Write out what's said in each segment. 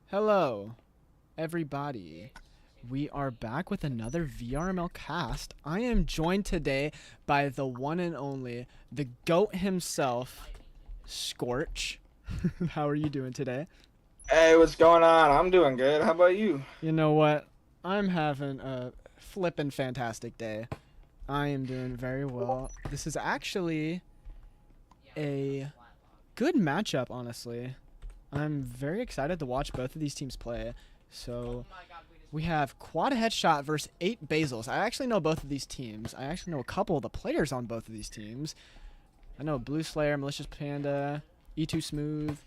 Hello, everybody. We are back with another VRML cast. I am joined today by the one and only, the GOAT himself, Scorch. How are you doing today? Hey, what's going on? I'm doing good. How about you? You know what? I'm having a flippin' fantastic day. I am doing very well. This is actually a good matchup, honestly. I'm very excited to watch both of these teams play. So we have QuadHeadShot versus 8 Basils. I actually know both of these teams. I actually know a couple of the players on both of these teams. I know Blue Slayer, Malicious Panda, E2 Smooth.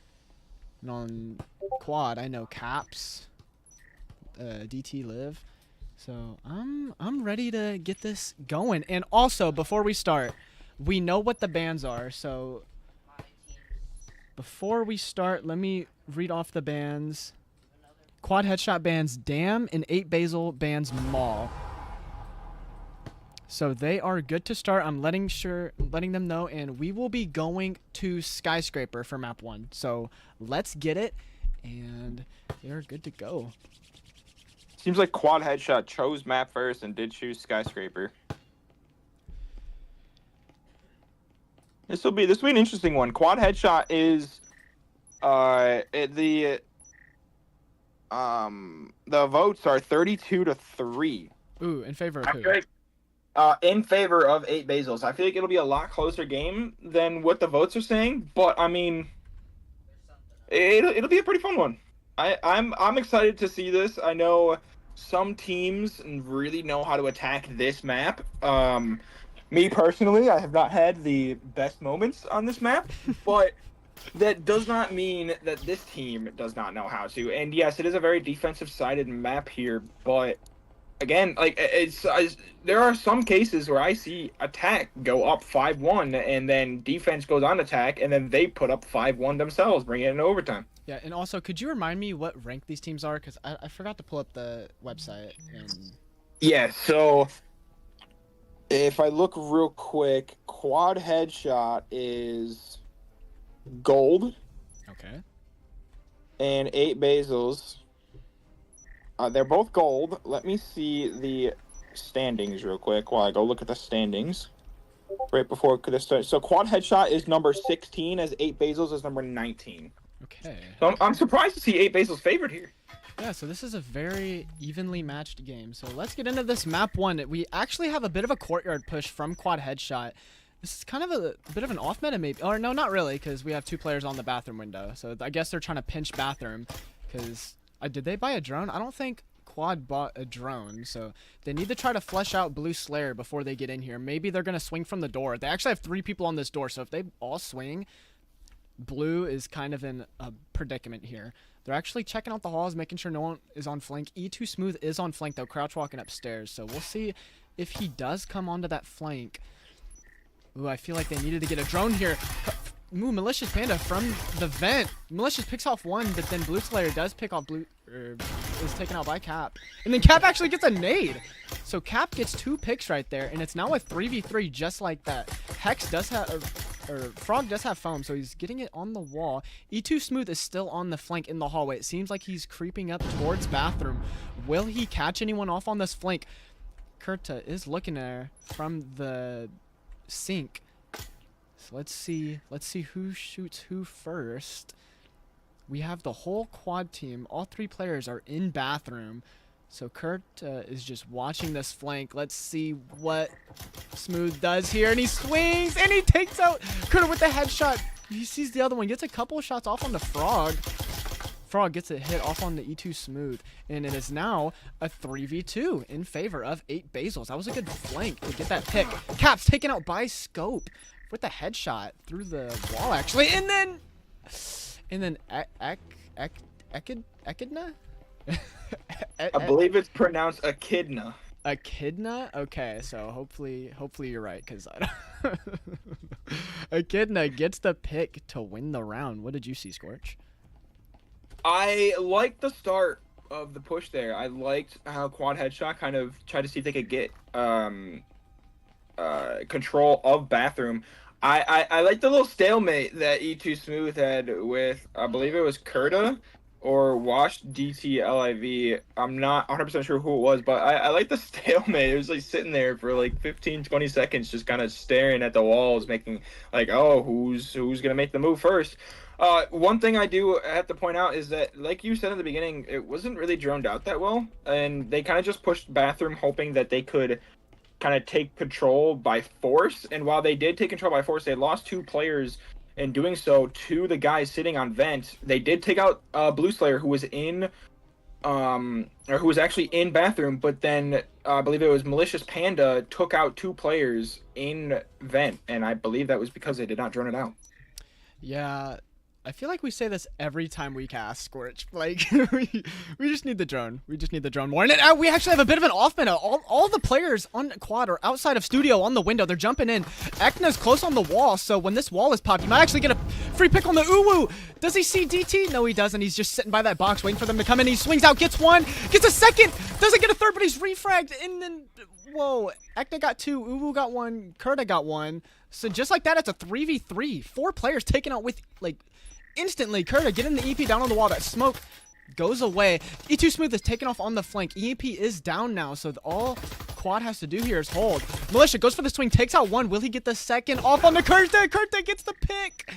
And on Quad, I know Caps, DT Live. So I'm ready to get this going. And also, before we start, we know what the bans are. So before we start, let me read off the bans. QuadHeadShot bans Dam and 8 Basil bans Maul. So they are good to start. I'm letting them know, and we will be going to Skyscraper for map 1. So let's get it, and they're good to go. Seems like QuadHeadShot chose map first and did choose Skyscraper. This will be an interesting one. QuadHeadShot is the votes are 32-3. Ooh, in favor of I who? feel like, in favor of 8 Basils. I feel like it'll be a lot closer game than what the votes are saying, but I mean, it'll be a pretty fun one. I'm excited to see this. I know some teams really know how to attack this map. Me personally, I have not had the best moments on this map, but that does not mean that this team does not know how to. And yes, it is a very defensive-sided map here, but again, like there are some cases where I see attack go up 5-1, and then defense goes on attack, and then they put up 5-1 themselves, bring it in overtime. Yeah, and also, could you remind me what rank these teams are? Because I forgot to pull up the website. And Yeah, so if I look real quick, QuadHeadShot is gold, okay. and 8 Basils. They're both gold. Let me see the standings real quick while I go look at the standings right before it could have started. So QuadHeadShot is number 16, as 8 Basils is number 19. Okay. So I'm surprised to see 8 Basils favored here. Yeah, so this is a very evenly matched game. So let's get into this map 1. We actually have a bit of a courtyard push from QuadHeadShot. This is kind of a bit of an off meta maybe. Or no, not really, because we have 2 players on the bathroom window. So I guess they're trying to pinch bathroom. Because did they buy a drone? I don't think Quad bought a drone. So they need to try to flush out Blue Slayer before they get in here. Maybe they're going to swing from the door. They actually have 3 people on this door. So if they all swing, Blue is kind of in a predicament here. They're actually checking out the halls, making sure no one is on flank. E2 Smooth is on flank, though, crouch walking upstairs. So we'll see if he does come onto that flank. Ooh, I feel like they needed to get a drone here. Ooh, Malicious Panda from the vent. Malicious picks off 1, but then Blue Slayer does pick off Blue... is taken out by Cap. And then Cap actually gets a nade. So Cap gets 2 picks right there, and it's now a 3v3 just like that. Hex does have... Frog does have foam, so he's getting it on the wall. E2 Smooth is still on the flank in the hallway. It seems like he's creeping up towards bathroom. Will he catch anyone off on this flank? Kurta is looking at her from the sink. So let's see who shoots who first. We have the whole quad team. All 3 players are in bathroom. So Kurt is just watching this flank. Let's see what Smooth does here. And he swings and he takes out Kurt with the headshot. He sees the other one. Gets a couple of shots off on the Frog. Frog gets a hit off on the E2 Smooth. And it is now a 3v2 in favor of 8 Basils. That was a good flank to get that pick. Cap's taken out by Scope with the headshot through the wall, actually. And then Echidna? I believe it's pronounced Echidna. Echidna? Okay, so hopefully you're right, because I don't Echidna gets the pick to win the round. What did you see, Scorch? I liked the start of the push there. I liked how QuadHeadShot kind of tried to see if they could get control of bathroom. I like the little stalemate that E2 Smooth had with, I believe it was Kurta. or watched DT LIV. I'm not 100% sure who it was, but I like the stalemate. It was like sitting there for like 15, 20 seconds, just kind of staring at the walls, making like, oh, who's gonna make the move first? One thing I do have to point out is that, like you said in the beginning, it wasn't really droned out that well, and they kind of just pushed bathroom, hoping that they could kind of take control by force. And while they did take control by force, they lost 2 players in doing so to the guys sitting on vent. They did take out Blue Slayer, who was in or who was actually in bathroom, but then I believe it was Malicious Panda took out 2 players in vent, and I believe that was because they did not drone it out. Yeah, I feel like we say this every time we cast Scorch. Like, we just need the drone. We just need the drone more. And we actually have a bit of an off meta. All the players on quad are outside of studio on the window. They're jumping in. Ekna's close on the wall, so when this wall is popped, you might actually get a free pick on the Uwu. Does he see DT? No, he doesn't. He's just sitting by that box waiting for them to come in. He swings out, gets one, gets a second, doesn't get a third, but he's refragged. And then, whoa, Ekna got 2, Uwu got 1, Kurta got 1. So just like that, it's a 3v3. 4 players taken out with, like, instantly. Kurta getting the EP down on the wall. That smoke goes away. E2 Smooth is taken off on the flank. EMP is down now, so all Quad has to do here is hold. Militia goes for the swing, takes out 1. Will he get the second off on the Kurta? Kurta gets the pick.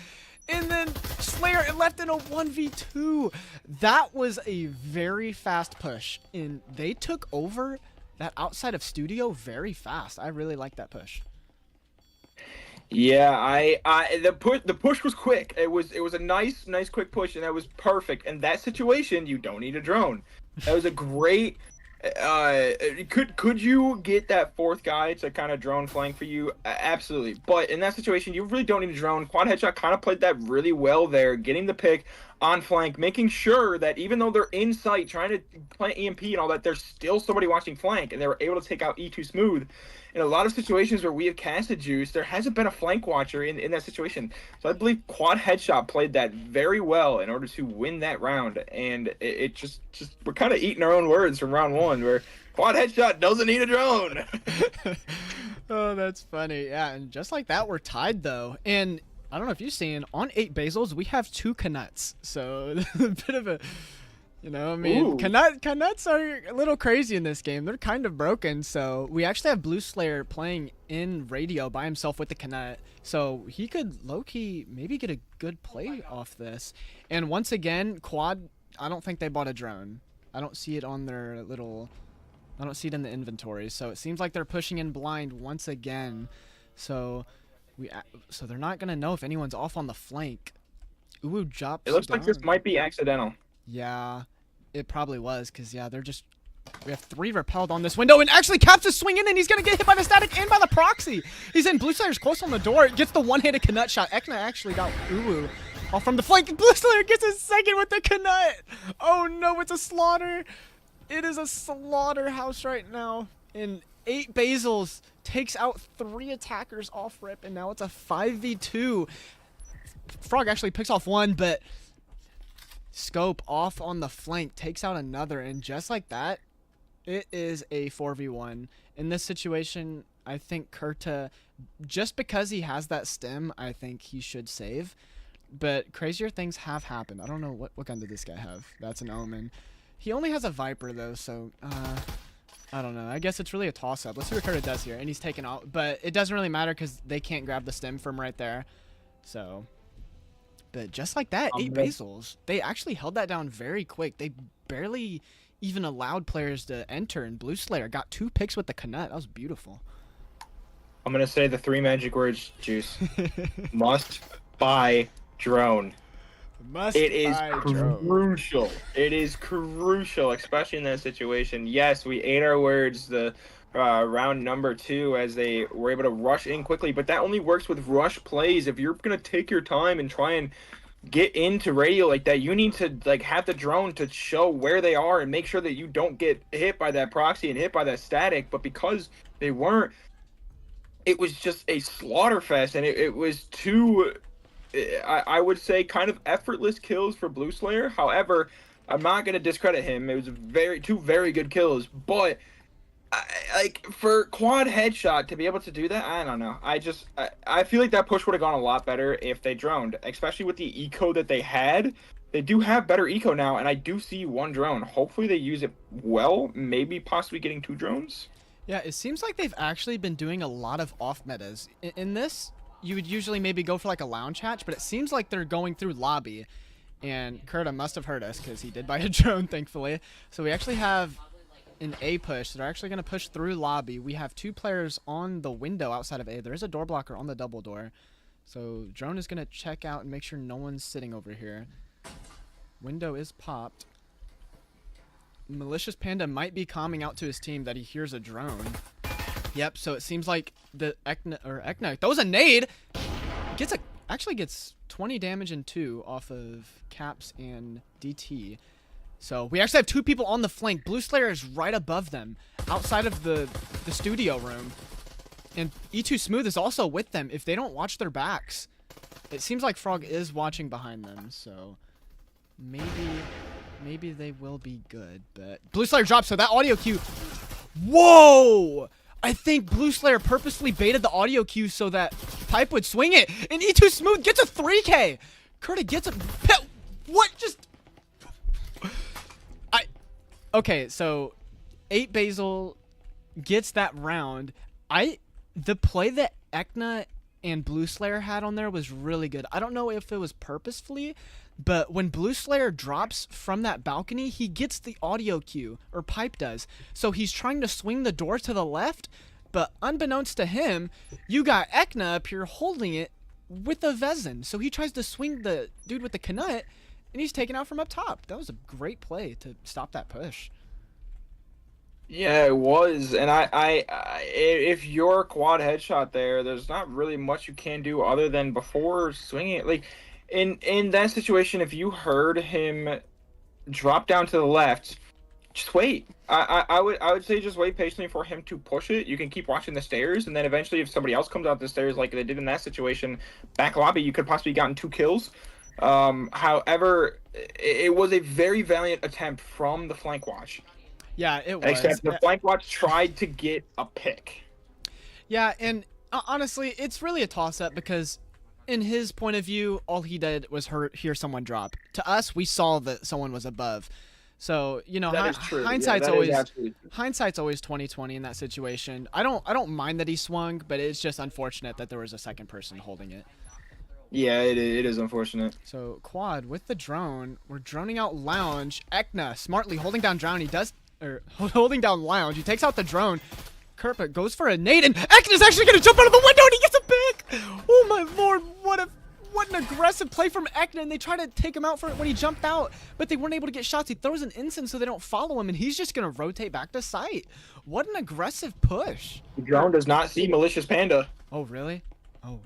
And then Slayer left in a 1v2. That was a very fast push, and they took over that outside of studio very fast. I really like that push. Yeah, the push was quick. It was a nice quick push, and that was perfect. In that situation, you don't need a drone. That was a great. Could you get that 4th guy to kind of drone flank for you? Absolutely. But in that situation, you really don't need a drone. QuadHeadShot kind of played that really well there, getting the pick on flank, making sure that even though they're in sight trying to plant EMP and all that, there's still somebody watching flank, and they were able to take out E2 Smooth. In a lot of situations where we have casted Juice, there hasn't been a flank watcher in that situation. So I believe QuadHeadShot played that very well in order to win that round. And it just we're kind of eating our own words from round 1, where QuadHeadShot doesn't need a drone. Oh, that's funny. Yeah, and just like that, we're tied though. And I don't know if you've seen, on 8 Basils, we have 2 Canuts. So a bit of a... You know, I mean, Canuts are a little crazy in this game. They're kind of broken, so we actually have Blue Slayer playing in radio by himself with the Canut, so he could low-key maybe get a good play off this. And once again, Quad, I don't think they bought a drone. I don't see it on their little... I don't see it in the inventory, so it seems like they're pushing in blind once again. So they're not going to know if anyone's off on the flank. Uwu drops It looks down. like this might be accidental. Yeah, it probably was, because, yeah, we have 3 repelled on this window, and actually Caps is swinging in. He's going to get hit by the static and by the proxy. He's in. Blue Slayer's close on the door. Gets the one-handed Canut shot. Ekna actually got Uwu off from the flank. Blue Slayer gets his second with the Canut. Oh, no, it's a slaughter. It is a slaughterhouse right now. And 8 Basils takes out 3 attackers off rip, and now it's a 5v2. Frog actually picks off 1, but... Scope off on the flank takes out another, and just like that, it is a 4v1. In this situation, I think Kurta, just because he has that stem, I think he should save. But crazier things have happened. I don't know what gun did this guy have. That's an Omen. He only has a Viper though, so I don't know. I guess it's really a toss-up. Let's see what Kurta does here, and he's taken out. But it doesn't really matter because they can't grab the stem from right there. So... But just like that, 8 Basils, they actually held that down very quick. They barely even allowed players to enter, and Blue Slayer got 2 picks with the Canut. That was beautiful. I'm going to say the 3 magic words, Juice. Must buy drone. It is crucial. It is crucial, especially in that situation. Yes, we ate our words the round number 2 as they were able to rush in quickly, but that only works with rush plays. If you're going to take your time and try and get into radio like that, you need to like have the drone to show where they are and make sure that you don't get hit by that proxy and hit by that static. But because they weren't, it was just a slaughter fest, and it was 2, I would say, kind of effortless kills for Blue Slayer. However, I'm not going to discredit him. It was 2 very good kills, but like for QuadHeadShot to be able to do that, I don't know. I feel like that push would have gone a lot better if they droned, especially with the eco that they had. They do have better eco now, and I do see one drone. Hopefully they use it well, maybe possibly getting 2 drones. Yeah, it seems like they've actually been doing a lot of off metas. In this, you would usually maybe go for like a lounge hatch, but it seems like they're going through lobby. And Kurta must have heard us because he did buy a drone, thankfully. So we actually have an A push. They're actually going to push through lobby. We have 2 players on the window outside of A. There is a door blocker on the double door. So drone is going to check out and make sure no one's sitting over here. Window is popped. Malicious Panda might be calming out to his team that he hears a drone. Yep, so it seems like the Ekna, that was a nade! Actually gets 20 damage and 2 off of Caps and DT. So we actually have 2 people on the flank. Blue Slayer is right above them, outside of the studio room. And E2 Smooth is also with them if they don't watch their backs. It seems like Frog is watching behind them, so maybe they will be good. But Blue Slayer drops, so that audio cue. Whoa! I think Blue Slayer purposely baited the audio cue so that Pipe would swing it, and E2 Smooth gets a 3K. Kurta gets a what? Just okay. So 8 Basil gets that round. The play that Ekna and Blue Slayer had on there was really good. I don't know if it was purposefully, but when Blue Slayer drops from that balcony, he gets the audio cue, or Pipe does. So he's trying to swing the door to the left, but unbeknownst to him, you got Ekna up here holding it with a Vezin. So he tries to swing the dude with the Knut, and he's taken out from up top. That was a great play to stop that push. Yeah, it was, and if you're quad headshot there, there's not really much you can do other than before swinging it. Like, in that situation, if you heard him drop down to the left, just wait. I would say just wait patiently for him to push it. You can keep watching the stairs, and then eventually, if somebody else comes out the stairs like they did in that situation, back lobby, you could possibly gotten 2 kills. However, it was a very valiant attempt from the flank watch. Yeah, it was. Except the flank watch tried to get a pick. Yeah, and honestly, it's really a toss-up because in his point of view, all he did was hear someone drop. To us, we saw that someone was above. So, you know, hindsight's always 20/20 in that situation. I don't mind that he swung, but it's just unfortunate that there was a second person holding it. Yeah, it is unfortunate. So, Quad with the drone, we're droning out Lounge. Ekna smartly holding down holding down Lounge. He takes out the drone. Kerpa goes for a nade, and Ekna's actually going to jump out of the window, and he gets a pick! Oh my lord, what an aggressive play from Ekna, and they try to take him out for it when he jumped out, but they weren't able to get shots. He throws an incense so they don't follow him, and he's just going to rotate back to site. What an aggressive push. The drone does not see Malicious Panda. Oh, really? Oh,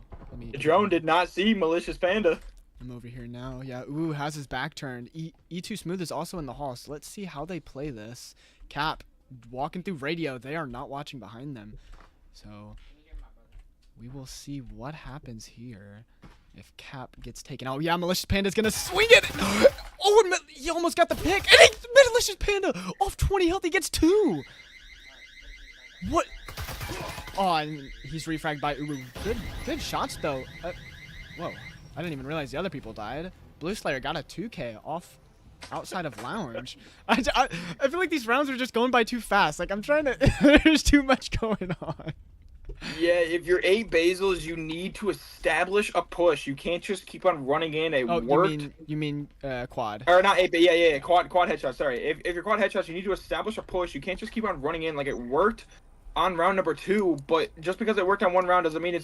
the drone did not see Malicious Panda. I'm over here now. Yeah, ooh, has his back turned. E2 Smooth is also in the hall, so let's see how they play this. Cap walking through radio. They are not watching behind them. So we will see what happens here if Cap gets taken out. Yeah, Malicious Panda's going to swing it. Oh, and he almost got the pick. And Malicious Panda off 20 health. He gets 2. What? Oh, and he's refragged by Uwu. Good shots, though. Whoa. I didn't even realize the other people died. Blue Slayer got a 2K off outside of Lounge. I feel like these rounds are just going by too fast. Like, I'm trying to... There's too much going on. Yeah, if you're 8 Basils, you need to establish a push. You can't just keep on running in. You mean quad? Or not 8, but yeah, quad headshot. Sorry. If you're quad headshots, you need to establish a push. You can't just keep on running in. Like, it worked on round number 2, but just because it worked on one round doesn't mean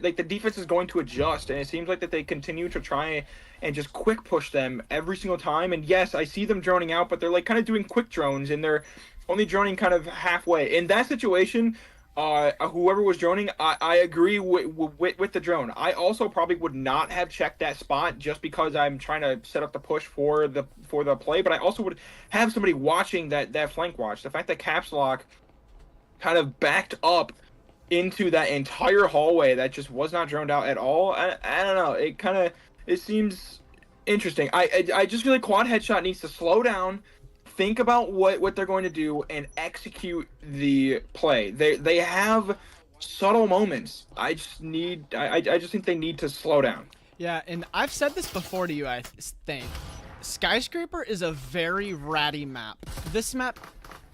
like the defense is going to adjust, and it seems like that they continue to try and just quick push them every single time. And yes, I see them droning out, but they're like kind of doing quick drones, and they're only droning kind of halfway. In that situation, whoever was droning, I agree with the drone. I also probably would not have checked that spot just because I'm trying to set up the push for the play, but I also would have somebody watching that flank watch. The fact that Caps Lock kind of backed up into that entire hallway that just was not droned out at all. I don't know. It seems interesting. I just feel like Quad Headshot needs to slow down, think about what they're going to do, and execute the play. They have subtle moments. I just think they need to slow down. Yeah, and I've said this before to you, I think. Skyscraper is a very ratty map. This map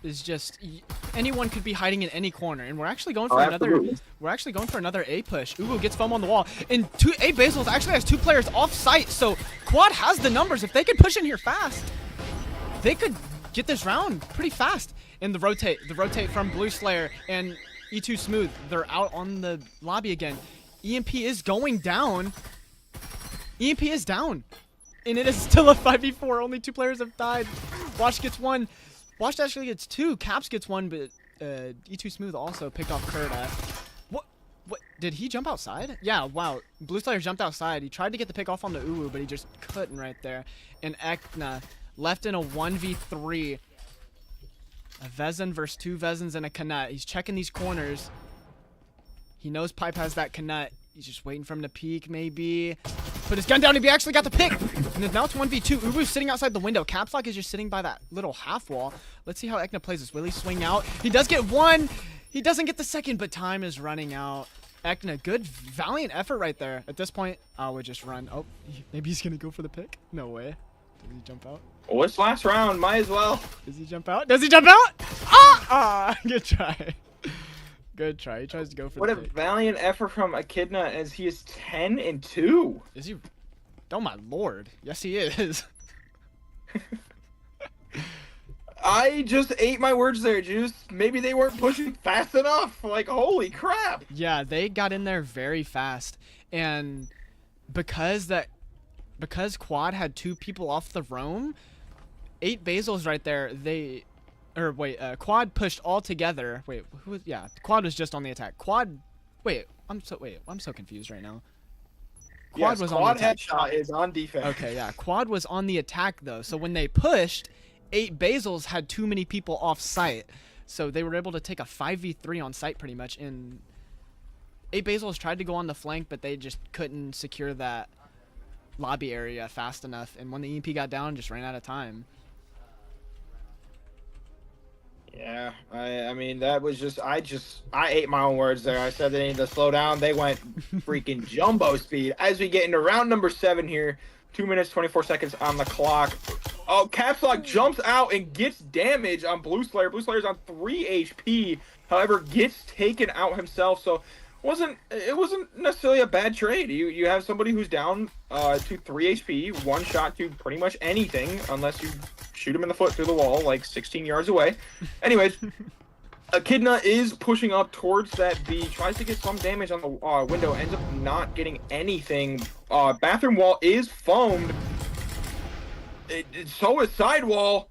is just anyone could be hiding in any corner, and we're actually going for another A push. Uwu gets foam on the wall, and A Basils actually has 2 players off site, so Quad has the numbers. If they could push in here fast, they could get this round pretty fast. And the rotate from Blue Slayer and E2 Smooth, they're out on the lobby again. EMP is going down. EMP is down. And it is still a 5v4. Only 2 players have died. Wash gets 1. Wash actually gets 2. Caps gets 1, but E2 Smooth also picked off Kurta. What? Did he jump outside? Yeah, wow. Blue Slayer jumped outside. He tried to get the pick off on the Uwu, but he just couldn't right there. And Ekna left in a 1v3. A Vezin versus 2 Vezins and a Knut. He's checking these corners. He knows Pipe has that Knut. He's just waiting for him to peek, maybe. Put his gun down if he actually got the pick. And now it's 1v2. Uwu's sitting outside the window. Capslock is just sitting by that little half wall. Let's see how Ekna plays this. Will he swing out? He does get 1. He doesn't get the second, but time is running out. Ekna, good, valiant effort right there. At this point, I would just run. Oh, maybe he's going to go for the pick. No way. Does he jump out? Well, it's last round. Might as well. Does he jump out? Does he jump out? Ah! Good try. Good try. He tries to go for what the pick. What a valiant effort from Echidna as he is 10-2. Is he? Oh my lord. Yes, he is. I just ate my words there, Juice. Maybe they weren't pushing fast enough. Like, holy crap. Yeah, they got in there very fast. And because Quad had 2 people off the roam, 8 Basils right there, Quad pushed all together. Wait, who was, yeah, Quad was just on the attack. I'm so confused right now. Quad was on the attack. QuadHeadShot is on defense. Okay, yeah, Quad was on the attack though. So when they pushed, 8 Basils had too many people off site. So they were able to take a 5v3 on site pretty much, and 8 Basils tried to go on the flank, but they just couldn't secure that lobby area fast enough, and when the EMP got down, just ran out of time. Yeah, I mean, that was just, I ate my own words there. I said they needed to slow down. They went freaking jumbo speed. As we get into round number 7 here, 2 minutes, 24 seconds on the clock. Oh, Capslock jumps out and gets damage on Blue Slayer. Blue Slayer's on 3 HP, however, gets taken out himself, so it wasn't necessarily a bad trade. You have somebody who's down to 3 HP, 1 shot to pretty much anything, unless you shoot him in the foot through the wall, like 16 yards away. Anyways, Echidna is pushing up towards that B, tries to get some damage on the window, ends up not getting anything. Bathroom wall is foamed. So is sidewall.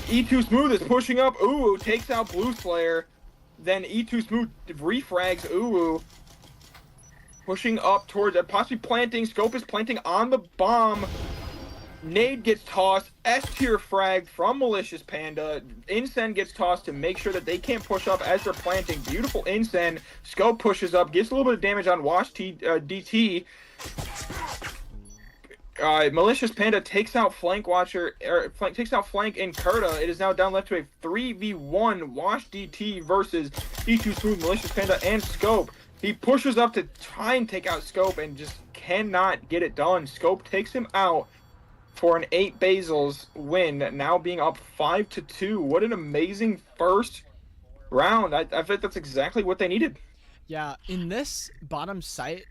E2 Smooth is pushing up. Uwu takes out Blue Slayer. Then E2 Smooth refrags Uwu. Pushing up towards it, possibly planting. Scope is planting on the bomb. Nade gets tossed. S-tier frag from Malicious Panda. Incen gets tossed to make sure that they can't push up as they're planting. Beautiful Incen. Scope pushes up, gets a little bit of damage on Wash DT. Malicious Panda takes out Flank Watcher, takes out Flank and Kurta. It is now down left to a 3v1 Wash DT versus E2 Smooth, Malicious Panda, and Scope. He pushes up to try and take out Scope and just cannot get it done. Scope takes him out for an 8 Basils win, now being up 5-2. What an amazing first round. I think that's exactly what they needed. Yeah, in this bottom site,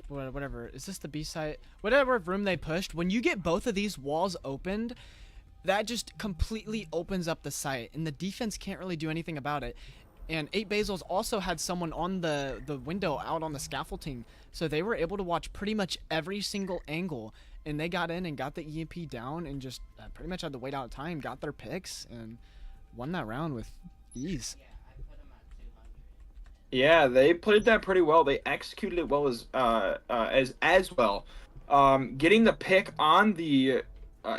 whatever, is this the B site? Whatever room they pushed, when you get both of these walls opened, that just completely opens up the site, and the defense can't really do anything about it. And 8 Basils also had someone on the window out on the scaffolding, so they were able to watch pretty much every single angle, and they got in and got the EMP down and just pretty much had to wait out time, got their picks, and won that round with ease. Yeah, they played that pretty well. They executed it well as well. Getting the pick on the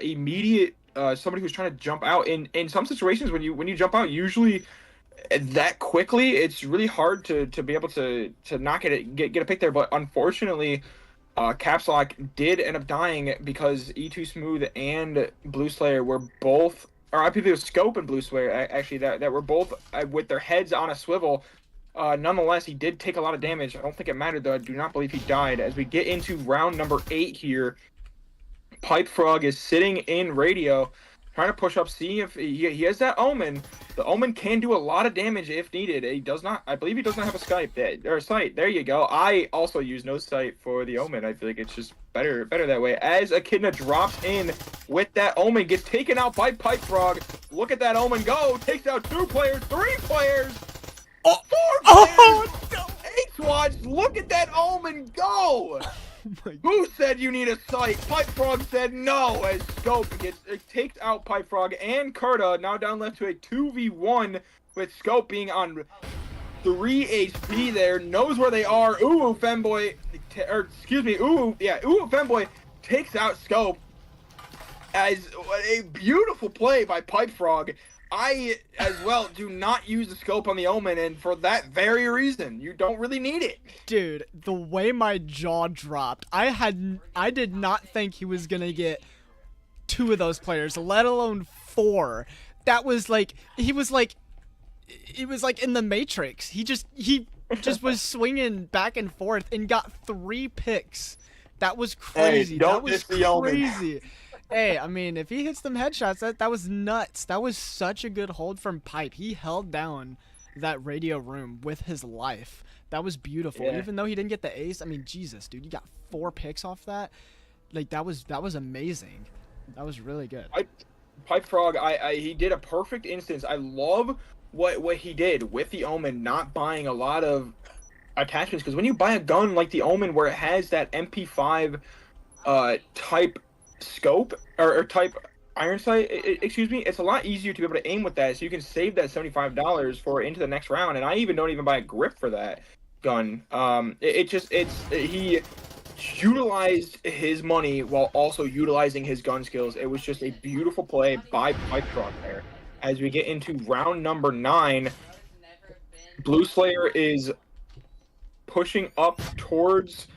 immediate somebody who's trying to jump out. In some situations, when you jump out, usually that quickly, it's really hard to be able to not get a pick there. But unfortunately, Capslock did end up dying because E2 Smooth and Blue Slayer were both, or I believe it was Scope and Blue Slayer actually that were both with their heads on a swivel. Nonetheless, he did take a lot of damage. I don't think it mattered, though. I do not believe he died. As we get into round number 8 here, Pipe Frog is sitting in radio, trying to push up, see if he has that Omen. The Omen can do a lot of damage if needed. He does not, I believe he does not have a Skype or sight. There you go. I also use no sight for the Omen. I feel like it's just better that way. As Echidna drops in with that Omen, gets taken out by Pipe Frog. Look at that Omen go. Takes out 2 players, 3 players, 4 players. Oh, no. 8 squads. Look at that Omen go. Who said you need a sight? Pipe Frog said no, as Scope takes out Pipe Frog and Kurta, now down left to a 2v1, with Scope being on 3 HP there, knows where they are. Ooh, Femboy, Ooh, Femboy takes out Scope, as a beautiful play by Pipe Frog. I, as well, do not use the scope on the Omen, and for that very reason, you don't really need it. Dude, the way my jaw dropped, I did not think he was gonna get 2 of those players, let alone 4. That was like, it was like in the Matrix. He just was swinging back and forth and got 3 picks. That was crazy. Hey, don't miss the Omen. Hey, I mean, if he hits them headshots, that was nuts. That was such a good hold from Pipe. He held down that radio room with his life. That was beautiful. Yeah. Even though he didn't get the ace, I mean, Jesus, dude, you got 4 picks off that. Like, that was amazing. That was really good. Pipe Frog, he did a perfect instance. I love what he did with the Omen, not buying a lot of attachments, because when you buy a gun like the Omen where it has that MP5 type scope or type iron sight, excuse me, it's a lot easier to be able to aim with that, so you can save that $75 for into the next round. And I even don't even buy a grip for that gun. He utilized his money while also utilizing his gun skills. It was just a beautiful play by Pipe Frog there. As we get into round number 9, Blue Slayer is pushing up towards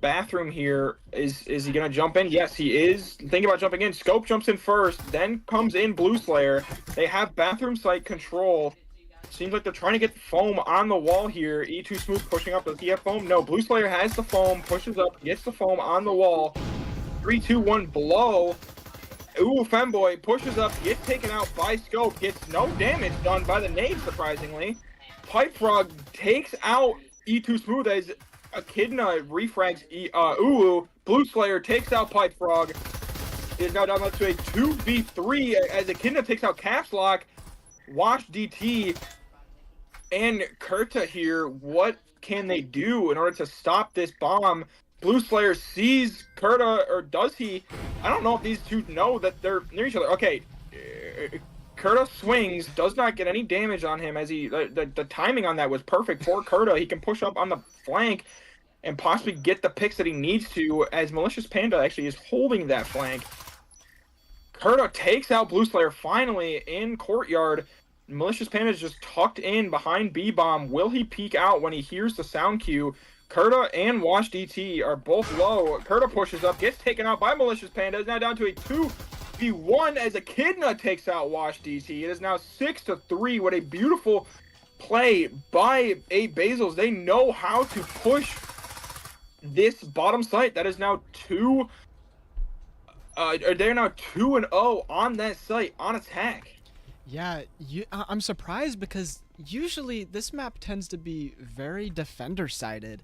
bathroom here. Is he gonna jump in? Yes, he is thinking about jumping in. Scope jumps in first, then comes in Blue Slayer. They have bathroom site control. Seems like they're trying to get the foam on the wall here. E2 Smooth pushing up. Does he have foam? No, Blue Slayer has the foam, pushes up, gets the foam on the wall. 3, 2, 1 blow. Ooh, Femboy pushes up, gets taken out by Scope, gets no damage done by the nade, surprisingly. Pipe Frog takes out E2 Smooth as Echidna refrags Uwu. Blue Slayer takes out Pipe Frog. Is now down to a 2v3 as Echidna takes out Caps Lock. Wash DT and Kurta here. What can they do in order to stop this bomb? Blue Slayer sees Kurta, or does he? I don't know if these two know that they're near each other. Okay, Kurta swings, does not get any damage on him, as the timing on that was perfect for Kurta. He can push up on the flank and possibly get the picks that he needs to, as Malicious Panda actually is holding that flank. Kurta takes out Blue Slayer finally in courtyard. Malicious Panda is just tucked in behind B-Bomb. Will he peek out when he hears the sound cue? Kurta and Wash DT are both low. Kurta pushes up, gets taken out by Malicious Panda. Is now down to a 2v1 as Echidna takes out Wash DT. It is now 6-3. What a beautiful play by 8 Basils. They know how to push this bottom site. That is now they're now 2-0 on that site on attack. Yeah, I'm surprised because usually this map tends to be very defender-sided,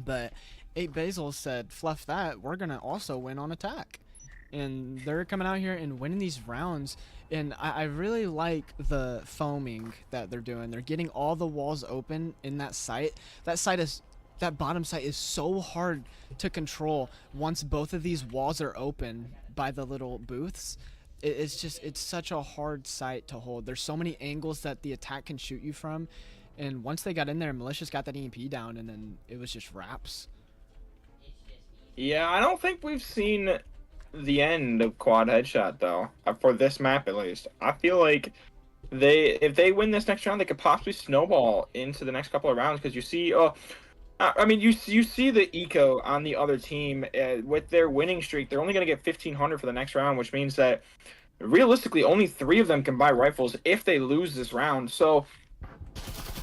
but 8 Basil said, fluff that, we're going to also win on attack. And they're coming out here and winning these rounds, and I really like the foaming that they're doing. They're getting all the walls open in that site. That bottom site is so hard to control once both of these walls are open by the little booths. It's such a hard site to hold. There's so many angles that the attack can shoot you from, and once they got in there, Malicious got that EMP down, and then it was just wraps. Yeah, I don't think we've seen the end of QuadHeadShot though, for this map at least. I feel like if they win this next round, they could possibly snowball into the next couple of rounds, because you see, I mean, you see the eco on the other team with their winning streak. They're only going to get 1,500 for the next round, which means that realistically only 3 of them can buy rifles if they lose this round. So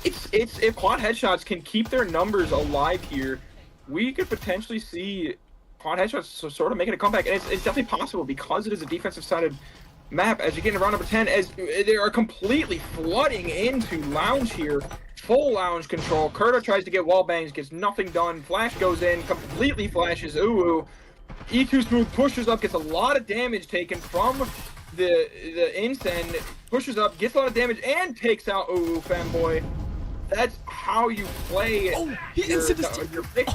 it's if QuadHeadShots can keep their numbers alive here, we could potentially see QuadHeadShot's sort of making a comeback, and it's definitely possible because it is a defensive-sided map. As you get into round number 10, as they are completely flooding into Lounge here, full Lounge control. Kurta tries to get wall bangs, gets nothing done. Flash goes in, completely flashes Uwu. E2 Smooth pushes up, gets a lot of damage taken from the Incen, pushes up, gets a lot of damage, and takes out Uwu Femboy. That's how you play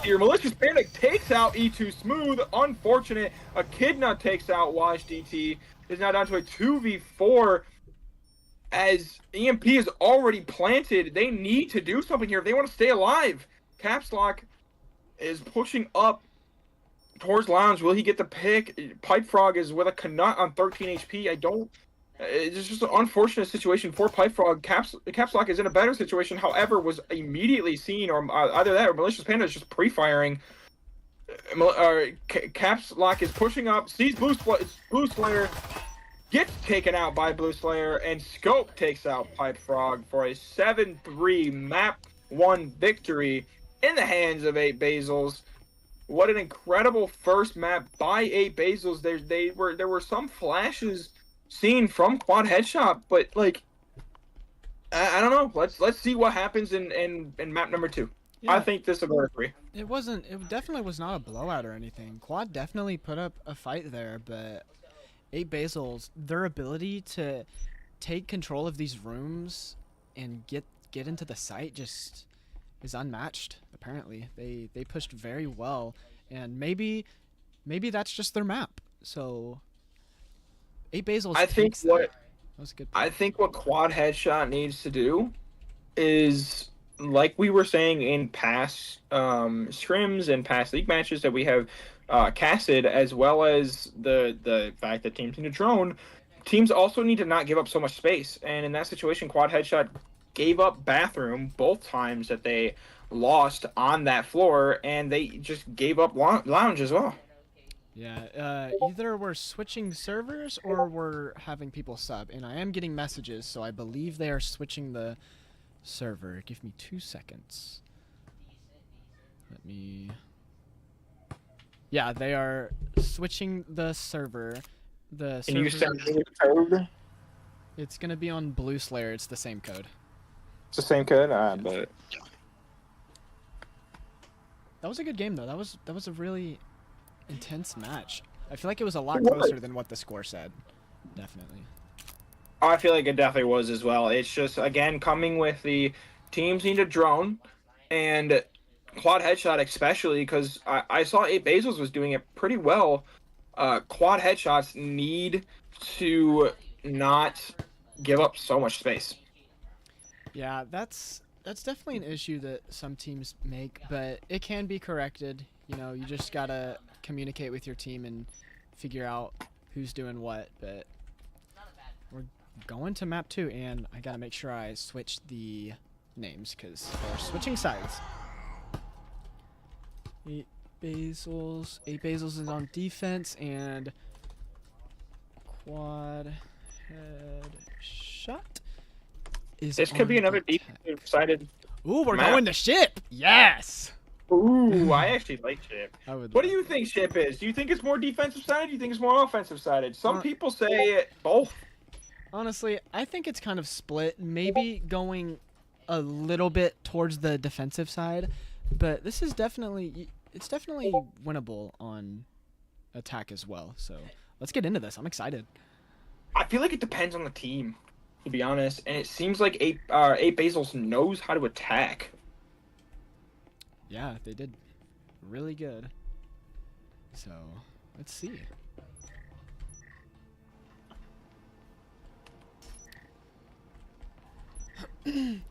your Malicious Panic takes out E2 Smooth. Unfortunate. Echidna takes out Wash DT. Is now down to a 2v4 as EMP is already planted. They need to do something here if they want to stay alive. Caps Lock is pushing up towards Lounge. Will he get the pick? Pipe Frog is with a Knut on 13 HP. It's just an unfortunate situation for Pipe Frog. Caps Lock is in a better situation, however, was immediately seen, or either that or Malicious Panda is just pre-firing. Caps Lock is pushing up, sees Blue Slayer, gets taken out by Blue Slayer, and Scope takes out Pipe Frog for a 7-3 map 1 victory in the hands of 8 Basils. What an incredible first map by 8 Basils. There were some flashes seen from QuadHeadShot, but like I don't know. Let's see what happens in map number 2. Yeah. I think this is a 3. It definitely was not a blowout or anything. Quad definitely put up a fight there, but 8 Basils, their ability to take control of these rooms and get into the site just is unmatched. Apparently, they pushed very well, and maybe that's just their map. So 8 Basils. I think what QuadHeadShot needs to do is, like we were saying in past scrims and past league matches that we have casted, as well as the fact that teams need to drone, teams also need to not give up so much space. And in that situation, QuadHeadShot gave up Bathroom both times that they lost on that floor, and they just gave up Lounge as well. Yeah, either we're switching servers or we're having people sub, and I am getting messages, so I believe they are switching the server. Give me 2 seconds. Yeah, they are switching the server. Can you send me the code? It's gonna be on Blue Slayer. It's the same code. It's the same code. But that was a good game though. That was a really intense match. I feel like it was a lot closer than what the score said. Definitely. I feel like it definitely was as well. It's just, again, coming with the teams need a drone, and QuadHeadShot especially, because I saw 8 Basils was doing it pretty well. QuadHeadshots need to not give up so much space. Yeah, that's definitely an issue that some teams make, but it can be corrected. You know, you just gotta communicate with your team and figure out who's doing what. But we're going to map 2, and I gotta make sure I switch the names because they're switching sides. 8 Basils is on defense, and QuadHeadShot is. This could be another defensive-sided. Ooh, we're going to ship. Yes. Ooh, I actually like Ship. What do you think Ship is? Do you think it's more defensive-sided? Do you think it's more offensive-sided? Some people say both. Honestly, I think it's kind of split. Maybe going a little bit towards the defensive side, but this is definitely winnable on attack as well. So let's get into this. I'm excited. I feel like it depends on the team, to be honest, and it seems like 8 Basils knows how to attack. Yeah, they did really good. So, let's see.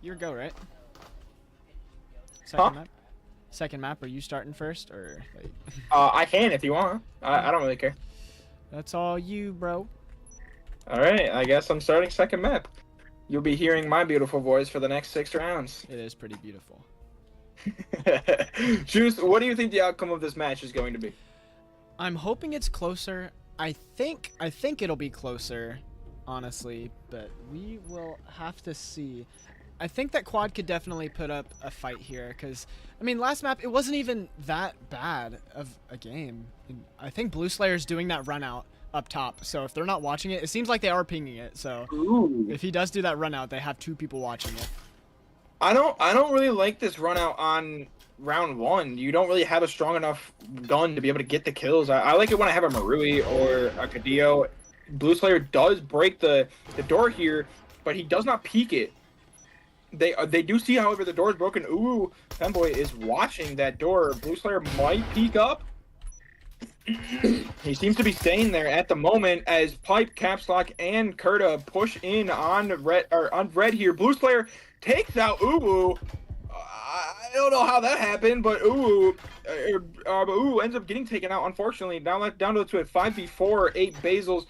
Your go, right? Second map, are you starting first, or like... I can if you want. I don't really care. That's all you, bro. Alright, I guess I'm starting second map. You'll be hearing my beautiful voice for the next 6 rounds. It is pretty beautiful. Juice, what do you think the outcome of this match is going to be? I'm hoping it's closer. I think it'll be closer, honestly, but we will have to see. I think that Quad could definitely put up a fight here because, I mean, last map, it wasn't even that bad of a game. And I think Blue Slayer's doing that run out up top. So if they're not watching it, it seems like they are pinging it. So if he does do that run out, they have 2 people watching it. I don't really like this run out on round 1. You don't really have a strong enough gun to be able to get the kills. I like it when I have a Marui or a Cadillo. Blue Slayer does break the door here, but he does not peek it. They do see, however, the door is broken. Ooh, Femboy is watching that door. Blue Slayer might peek up. He seems to be staying there at the moment as Pipe, Caps Lock, and Kurta push in on red here. Blue Slayer takes out Uwu. I don't know how that happened, but Uwu ends up getting taken out, unfortunately. Down to a 5v4, 8 Basils.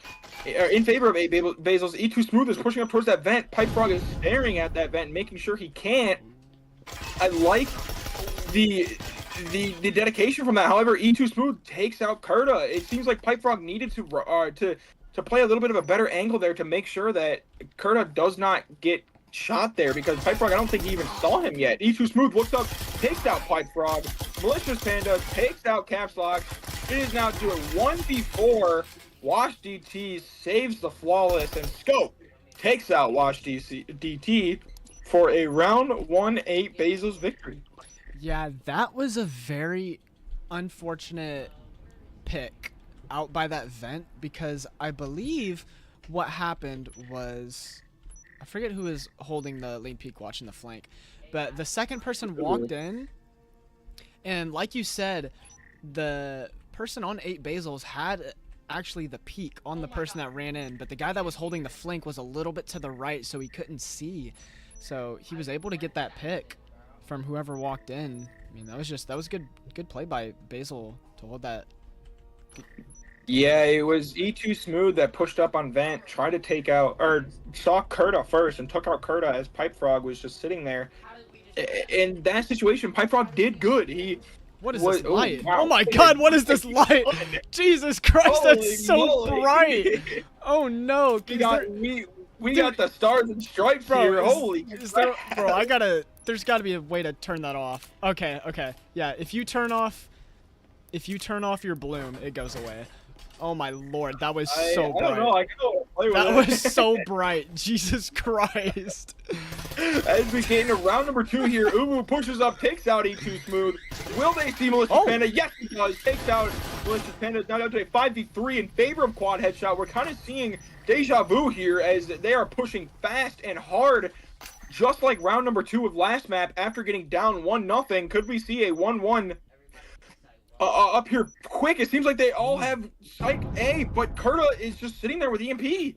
In favor of 8 Basils. E2 Smooth is pushing up towards that vent. Pipe Frog is staring at that vent, making sure he can't. I like the dedication from that. However, E2 Smooth takes out Kurta. It seems like Pipe Frog needed to play a little bit of a better angle there to make sure that Kurta does not get shot there, because Pipe Frog, I don't think he even saw him yet. E2 Smooth looks up, takes out Pipe Frog. Malicious Panda takes out Caps Lock. It is now to a 1v4. Wash DT saves the Flawless, and Scope takes out Wash DT for a round 1-8 Basils victory. Yeah, that was a very unfortunate pick out by that vent, because I believe what happened was, I forget who was holding the lean peek watching the flank, but the second person walked in, and like you said, the person on 8 Basils had actually the peek on the person that ran in, but the guy that was holding the flank was a little bit to the right, so he couldn't see. So he was able to get that pick from whoever walked in. I mean, that was good play by Basil to hold that. Yeah, it was E2 Smooth that pushed up on vent, tried to take out, or saw Kurta first and took out Kurta as Pipe Frog was just sitting there. In that situation, Pipe Frog did good. What is this light? Wow. Oh my god, what is this light? Jesus Christ, Holy that's so moly. bright. Oh no. We got the stars and stripes here. Holy bro, there's gotta be a way to turn that off. Okay. Yeah, if you turn off your bloom, it goes away. Oh my lord, that was so bright. I don't know, I can't play with that was so bright. Jesus Christ. As we get into round number 2 here, Uwu pushes up, takes out E2 Smooth. Will they see Malicious Panda? Yes, he does. Takes out Malicious Panda. Now down to a 5v3 in favor of Quad Headshot. We're kind of seeing deja vu here as they are pushing fast and hard, just like round number 2 of last map. After getting down 1-0, could we see a 1-1 up here quick? It seems like they all have Psych A, but Kurta is just sitting there with EMP.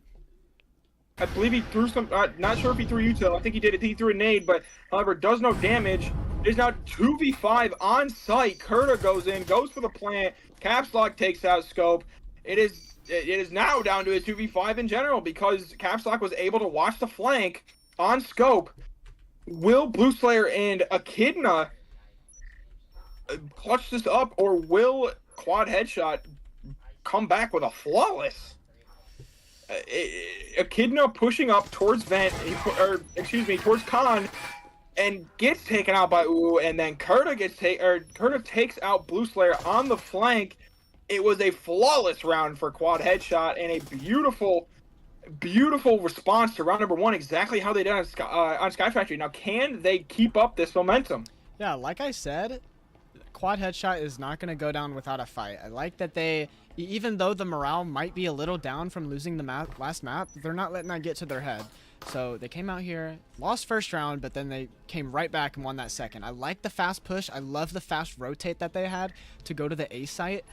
I believe he threw some, not sure if he threw util. I think he did it. He threw a nade, but however, does no damage. It is now 2v5 on site. Kurta goes in, goes for the plant. Caps Lock takes out Scope. It is now down to a 2v5 in general because Caps Lock was able to watch the flank on Scope. Will Blue Slayer and Echidna clutch this up, or will Quad Headshot come back with a flawless? Echidna pushing up towards vent, towards Khan, and gets taken out by Uwu, and then Kurta takes out Blue Slayer on the flank. It was a flawless round for Quad Headshot and a beautiful response to round number 1, exactly how they did on Sky Factory. Now, can they keep up this momentum? Yeah, like I said, Quad Headshot is not going to go down without a fight. I like that they, even though the morale might be a little down from losing the last map, they're not letting that get to their head. So they came out here, lost first round, but then they came right back and won that second. I like the fast push. I love the fast rotate that they had to go to the A site,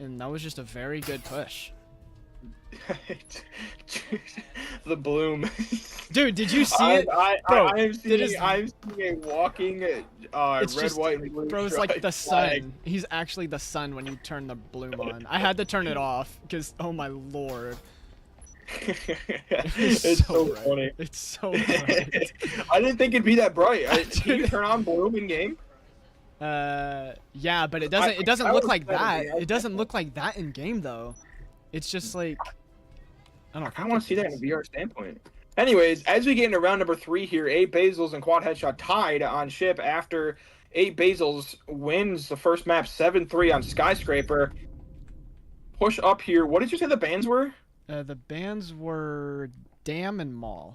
and that was just a very good push. The bloom. Dude, did you see it? Bro, I'm seeing a walking red, white, and blue. Bro, it's like the sun. He's actually the sun when you turn the bloom on. I had to turn it off because, oh my lord. It's so funny. It's so bright. I didn't think it'd be that bright. Can you turn on bloom in game? Yeah, but it doesn't look like that. It doesn't look like that in game though. It's just like, I don't know. I want to see that in a VR standpoint. Anyways, as we get into round number 3 here, 8 Basils and QuadHeadShot tied on ship after 8 Basils wins the first map 7-3 on Skyscraper. Push up here. What did you say the bans were? The bans were Dam and Mall.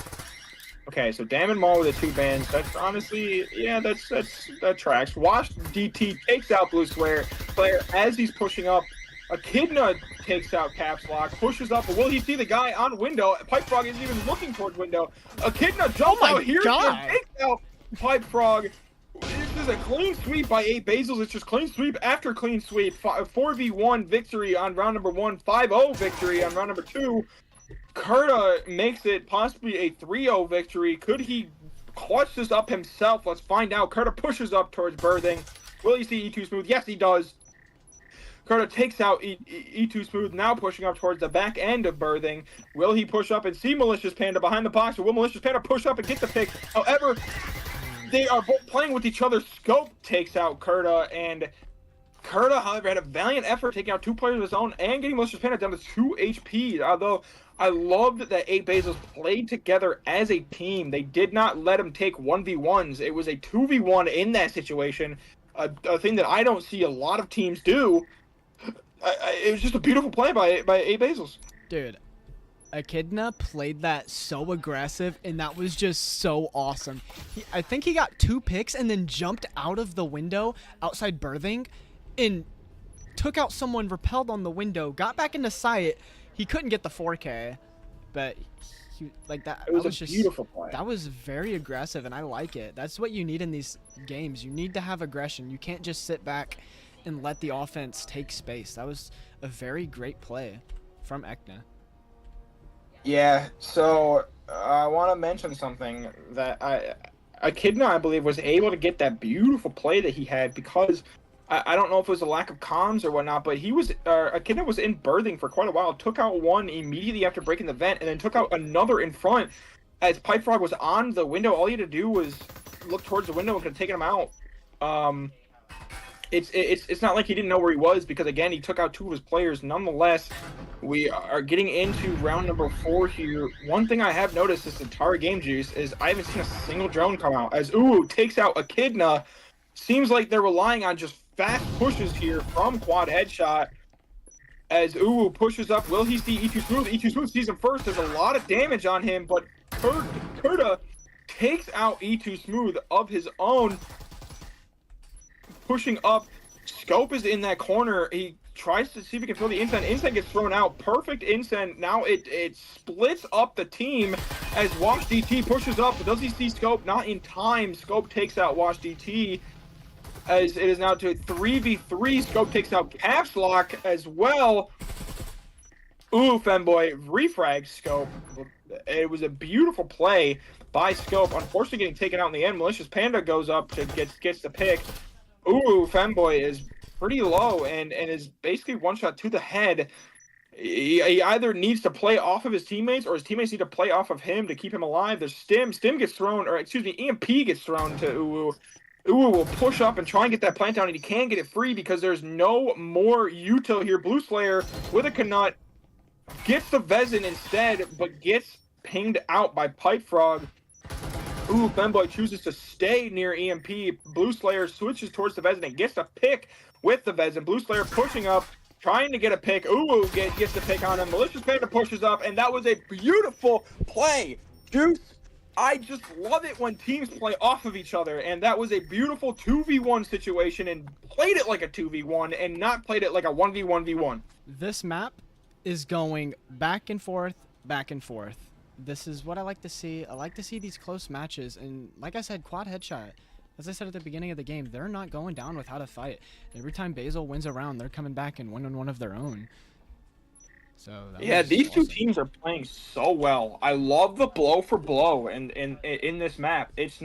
Okay, so Dam and Mall were the 2 bans. That's honestly, yeah, that tracks. Wash DT takes out Blue Slayer player as he's pushing up. Echidna takes out Caps Lock, pushes up, but will he see the guy on window? Pipe Frog isn't even looking towards window. Echidna jumps out here and takes out Pipe Frog. This is a clean sweep by 8 Basils. It's just clean sweep after clean sweep. 4v1 victory on round number 1, 5-0 victory on round number 2. Kurta makes it possibly a 3-0 victory. Could he clutch this up himself? Let's find out. Kurta pushes up towards Birthing. Will he see E2 Smooth? Yes, he does. Kurta takes out E2 Smooth, now pushing up towards the back end of Birthing. Will he push up and see Malicious Panda behind the box, or will Malicious Panda push up and get the pick? However, they are both playing with each other. Scope takes out Kurta, and Kurta, however, had a valiant effort taking out 2 players of his own and getting Malicious Panda down to 2 HP. Although I loved that 8 Basils played together as a team. They did not let him take 1v1s. It was a 2v1 in that situation, a thing that I don't see a lot of teams do. It was just a beautiful play by 8 Basils. Dude, Echidna played that so aggressive, and that was just so awesome. I think he got 2 picks and then jumped out of the window outside Birthing and took out someone, repelled on the window, got back into sight. He couldn't get the 4K, but he, like that. It was a just beautiful play. That was very aggressive, and I like it. That's what you need in these games. You need to have aggression. You can't just sit back and let the offense take space. That was a very great play from Echidna. Yeah, so I want to mention something that Echidna, I believe, was able to get that beautiful play that he had because I don't know if it was a lack of comms or whatnot, but Echidna was in Birthing for quite a while, took out one immediately after breaking the vent, and then took out another in front. As Pipe Frog was on the window, all he had to do was look towards the window and could have taken him out. It's not like he didn't know where he was because, again, he took out 2 of his players. Nonetheless, we are getting into round number 4 here. One thing I have noticed this entire game, Juice, is I haven't seen a single drone come out. As Uwu takes out Echidna, seems like they're relying on just fast pushes here from QuadHeadShot. As Uwu pushes up, will he see E2 Smooth? E2 Smooth sees him first. There's a lot of damage on him, but Kurta takes out E2 Smooth of his own. Pushing up, Scope is in that corner. He tries to see if he can throw the Incend. Incend gets thrown out. Perfect Incend. Now it splits up the team as Wash DT pushes up. Does he see Scope? Not in time. Scope takes out Wash DT as it is now to 3v3. Scope takes out Caps Lock as well. Ooh, Femboy refrags Scope. It was a beautiful play by Scope. Unfortunately, getting taken out in the end. Malicious Panda goes up to gets the pick. Ooh, Femboy is pretty low and is basically one shot to the head. He either needs to play off of his teammates or his teammates need to play off of him to keep him alive. There's Stim. Stim gets thrown, or excuse me, EMP gets thrown to Uwu. Uwu will push up and try and get that plant down, and he can get it free because there's no more util here. Blue Slayer with a Knut gets the Vezin instead, but gets pinged out by Pipe Frog. Ooh, Femboy chooses to stay near EMP. Blue Slayer switches towards the Vezin and gets a pick with the Vezin. Blue Slayer pushing up, trying to get a pick. Ooh, gets the pick on him. Malicious Panda pushes up, and that was a beautiful play. Juice, I just love it when teams play off of each other, and that was a beautiful 2v1 situation and played it like a 2v1 and not played it like a 1v1v1. This map is going back and forth, back and forth. This is what I like to see. I like to see these close matches, and like I said, QuadHeadShot, as I said at the beginning of the game, they're not going down without a fight. Every time Basil wins a round, they're coming back and winning one of their own. So yeah, these two teams are playing so well. I love the blow for blow in this map. It's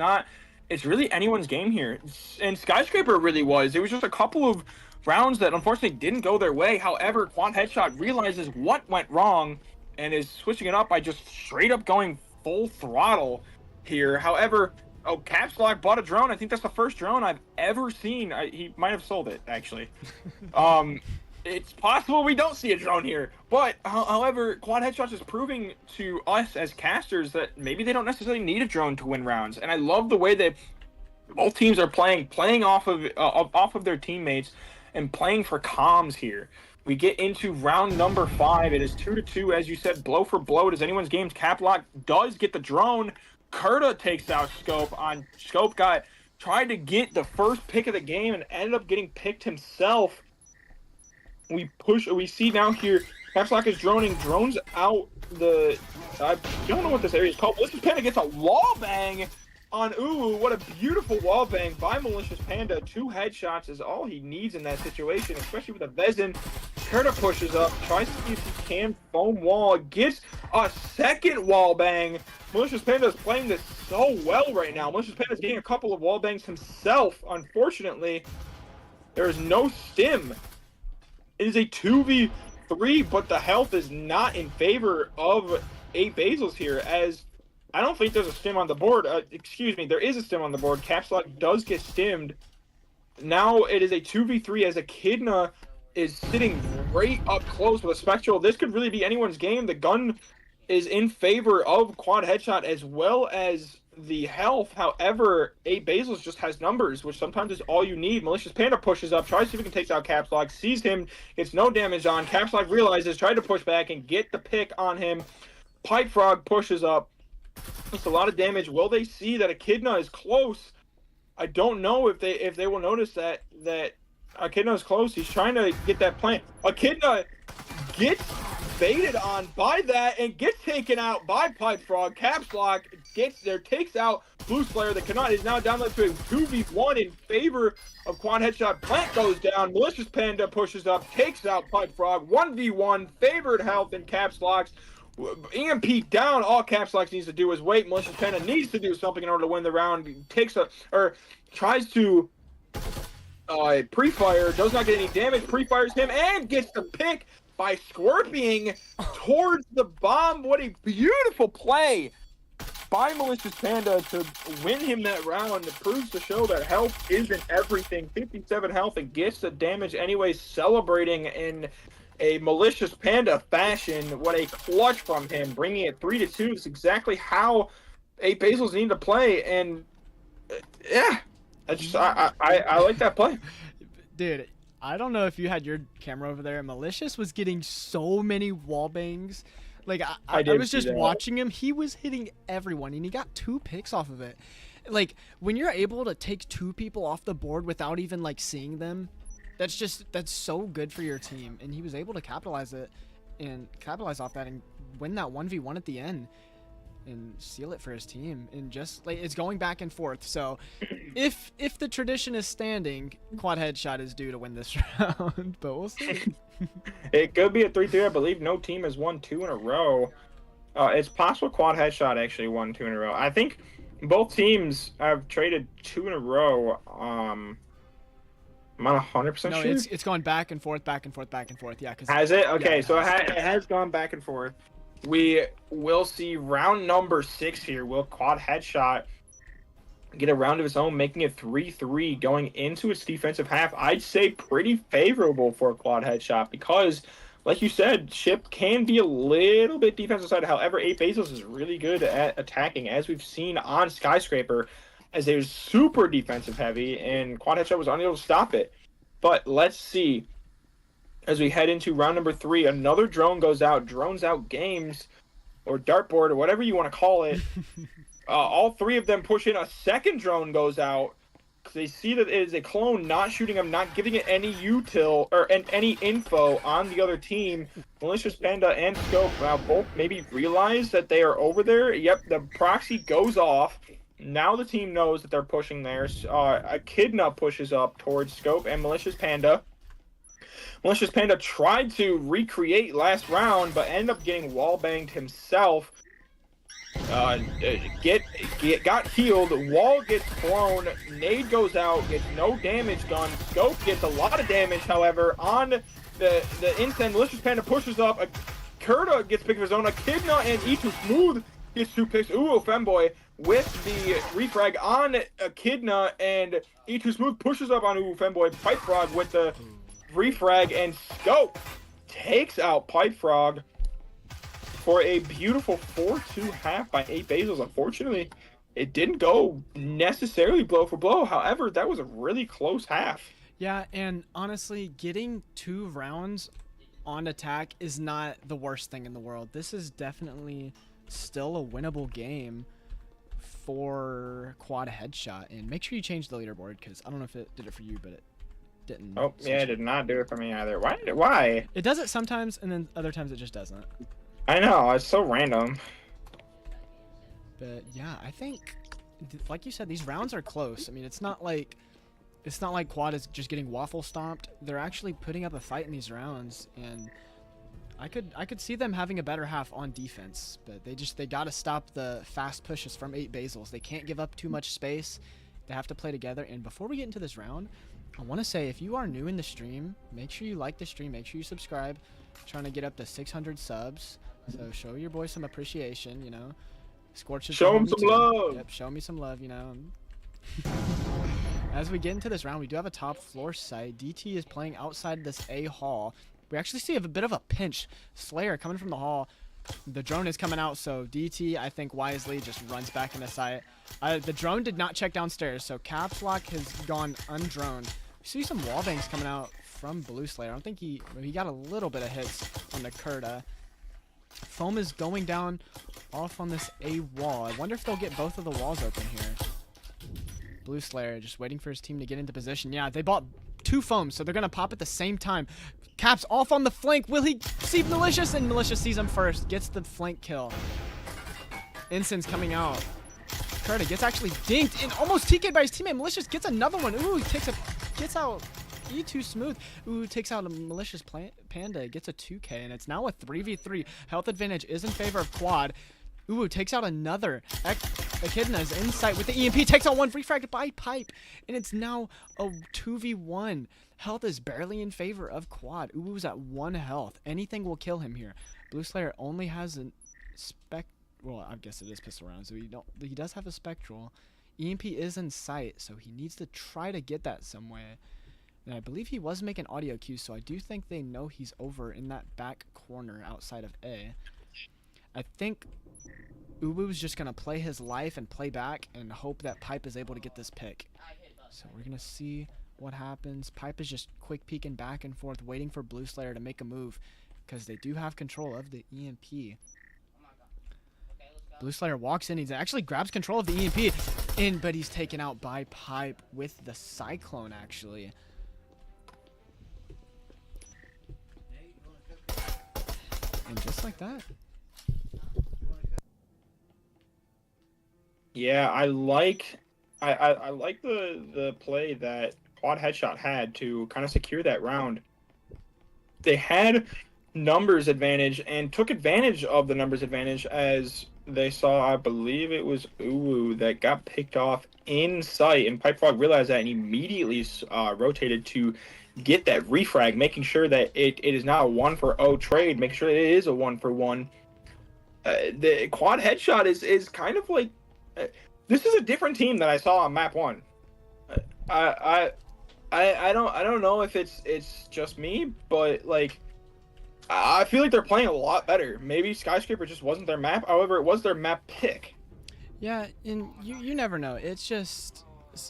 really anyone's game here. And Skyscraper really was. It was just a couple of rounds that unfortunately didn't go their way. However, QuadHeadShot realizes what went wrong and is switching it up by just straight up going full throttle here. However, Caps Lock bought a drone. I think that's the first drone I've ever seen. He might have sold it, actually. it's possible we don't see a drone here. But, however, QuadHeadShot is proving to us as casters that maybe they don't necessarily need a drone to win rounds. And I love the way that both teams are playing off of their teammates and playing for comms here. We get into round number 5. It is 2-2, as you said, blow for blow. It is anyone's game. Caplock does get the drone. Kurta takes out Scope. Scope tried to get the first pick of the game and ended up getting picked himself. We see now here, Caplock is drones out the, I don't know what this area is called. Malicious Panda gets a wall bang on Uwu. What a beautiful wall bang by Malicious Panda. 2 headshots is all he needs in that situation, especially with a Vezin. Kurta pushes up, tries to see if he can foam wall, gets a second wall bang. Malicious Panda is playing this so well right now. Malicious Panda is getting a couple of wall bangs himself. Unfortunately, there is no stim. It is a 2v3, but the health is not in favor of 8 Basils here, as I don't think there's a stim on the board. Excuse me, there is a stim on the board. Capslock does get stimmed. Now it is a 2v3 as Echidna is sitting right up close with a Spectral. This could really be anyone's game. The gun is in favor of QuadHeadShot as well as the health. However, 8 Basils just has numbers, which sometimes is all you need. Malicious Panda pushes up, tries to see if he can take out Capslock, sees him, gets no damage on. Capslock realizes, tried to push back and get the pick on him. Pipe Frog pushes up. It's a lot of damage. Will they see that Echidna is close? I don't know if they will notice that Echidna is close. He's trying to get that plant. Echidna gets baited on by that and gets taken out by Pipe Frog. Capslock gets there, takes out Blue Slayer. The Cannot is now down to a 2v1 in favor of QuadHeadShot. Plant goes down. Malicious Panda pushes up, takes out Pipe Frog. 1v1, favored health and Capslocks. EMP down. All Capslock needs to do is wait. Malicious Panda needs to do something in order to win the round. Tries to pre-fire, does not get any damage. Pre-fires him and gets the pick by scorpioning towards the bomb. What a beautiful play by Malicious Panda to win him that round. It proves to show that health isn't everything. 57 health and gets the damage anyway, celebrating in a Malicious Panda fashion. What a clutch from him, bringing it 3-2. Is exactly how 8 Basils need to play, and yeah, I like that play. Dude, I don't know if you had your camera over there. Malicious was getting so many wall bangs. Like, I was just watching him. He was hitting everyone, and he got 2 picks off of it. Like, when you're able to take 2 people off the board without even, like, seeing them, that's so good for your team. And he was able to capitalize off that and win that 1v1 at the end and seal it for his team. And just, like, it's going back and forth. So, if the tradition is standing, QuadHeadShot is due to win this round, but we'll see. It could be a 3-3. I believe no team has won 2 in a row. It's possible QuadHeadShot actually won 2 in a row. I think both teams have traded 2 in a row. I'm not 100% sure. No, it's going back and forth. Yeah. Has it? Okay, yeah, so it has gone back and forth. We will see round number 6 here. Will QuadHeadShot get a round of its own, making it 3-3 going into its defensive half? I'd say pretty favorable for QuadHeadShot because, like you said, Chip can be a little bit defensive side. However, 8 Basils is really good at attacking, as we've seen on Skyscraper, as they were super defensive heavy, and QuadHeadShot was unable to stop it. But let's see. As we head into round number 3, another drone goes out. Drones out games, or dartboard, or whatever you want to call it. All 3 of them push in. A second drone goes out. They see that it is a clone, not shooting them, not giving it any util or any info on the other team. Malicious Panda and Scope now both maybe realize that they are over there. Yep, the proxy goes off. Now the team knows that they're pushing there. Echidna pushes up towards Scope and Malicious Panda. Malicious Panda tried to recreate last round, but ended up getting wall banged himself. Got healed. Wall gets thrown. Nade goes out. Gets no damage done. Scope gets a lot of damage, however, on the instant. Malicious Panda pushes up. Kurta gets picked of his own. Echidna and E2 Smooth gets 2 picks. Ooh, Femboy with the refrag on Echidna, and E2 Smooth pushes up on Ooh, Femboy. Pipe Frog with the refrag, and Scope takes out Pipe Frog for a beautiful 4-2 half by 8 Basils. Unfortunately, it didn't go necessarily blow for blow. However, that was a really close half. Yeah, and honestly, getting 2 rounds on attack is not the worst thing in the world. This is definitely still a winnable game for QuadHeadShot. And make sure you change the leaderboard, because I don't know if it did it for you, but it didn't. Oh, yeah, it did not do it for me either. Why? It does it sometimes, and then other times it just doesn't. I know, it's so random. But yeah, I think, like you said, these rounds are close. I mean, it's not like Quad is just getting waffle stomped. They're actually putting up a fight in these rounds, and I could see them having a better half on defense, but they got to stop the fast pushes from 8 Basils. They can't give up too much space. They have to play together. And before we get into this round, I want to say, if you are new in the stream, make sure you like the stream, make sure you subscribe. I'm trying to get up to 600 subs, so show your boy some appreciation, you know. Scorch is show him some love. Yep, show me some love, you know. As we get into this round, we do have a top floor site. DT is playing outside this A hall. We actually see a bit of a pinch. Slayer coming from the hall. The drone is coming out, so DT, I think, wisely just runs back into sight. The drone did not check downstairs, so Caps Lock has gone undroned. You see some wall bangs coming out from Blue Slayer. I don't think he got a little bit of hits on the Kurta. Foam is going down off on this A wall. I wonder if they'll get both of the walls open here. Blue Slayer just waiting for his team to get into position. Yeah, they bought 2 foams, so they're going to pop at the same time. Caps off on the flank. Will he see Malicious? And Malicious sees him first. Gets the flank kill. Ensign's coming out. Kurta gets actually dinked and almost TK'd by his teammate. Malicious gets another one. Ooh, he gets out E2 smooth. Ooh, takes out a Malicious Panda. Gets a 2K, and it's now a 3v3. Health advantage is in favor of Quad. Ooh, takes out another. Echidna is in sight with the EMP. Takes out one, refracted by Pipe. And it's now a 2v1. Health is barely in favor of Quad. Uwu's at 1 health. Anything will kill him here. Blue Slayer only has a well, I guess it is pistol round, so he does have a spectral. EMP is in sight, so he needs to try to get that some way. And I believe he was making audio cues, so I do think they know he's over in that back corner outside of A. I think Uwu's just going to play his life and play back and hope that Pipe is able to get this pick. So we're going to see what happens. Pipe is just quick peeking back and forth, waiting for Blue Slayer to make a move, because they do have control of the EMP. Blue Slayer walks in. He actually grabs control of the EMP, but he's taken out by Pipe with the Cyclone, actually. And just like that. Yeah, I like the play that QuadHeadShot had to kind of secure that round. They had numbers advantage and took advantage of the numbers advantage as they saw, I believe it was Uwu that got picked off in sight, and Pipe Frog realized that and immediately rotated to get that refrag, making sure that it is not a 1-for-0 trade, making sure that it is a 1-for-1. The QuadHeadShot is kind of like, this is a different team that I saw on map 1. I don't know if it's just me, but like I feel like they're playing a lot better. Maybe Skyscraper just wasn't their map. However, it was their map pick. Yeah, and you never know. It's just,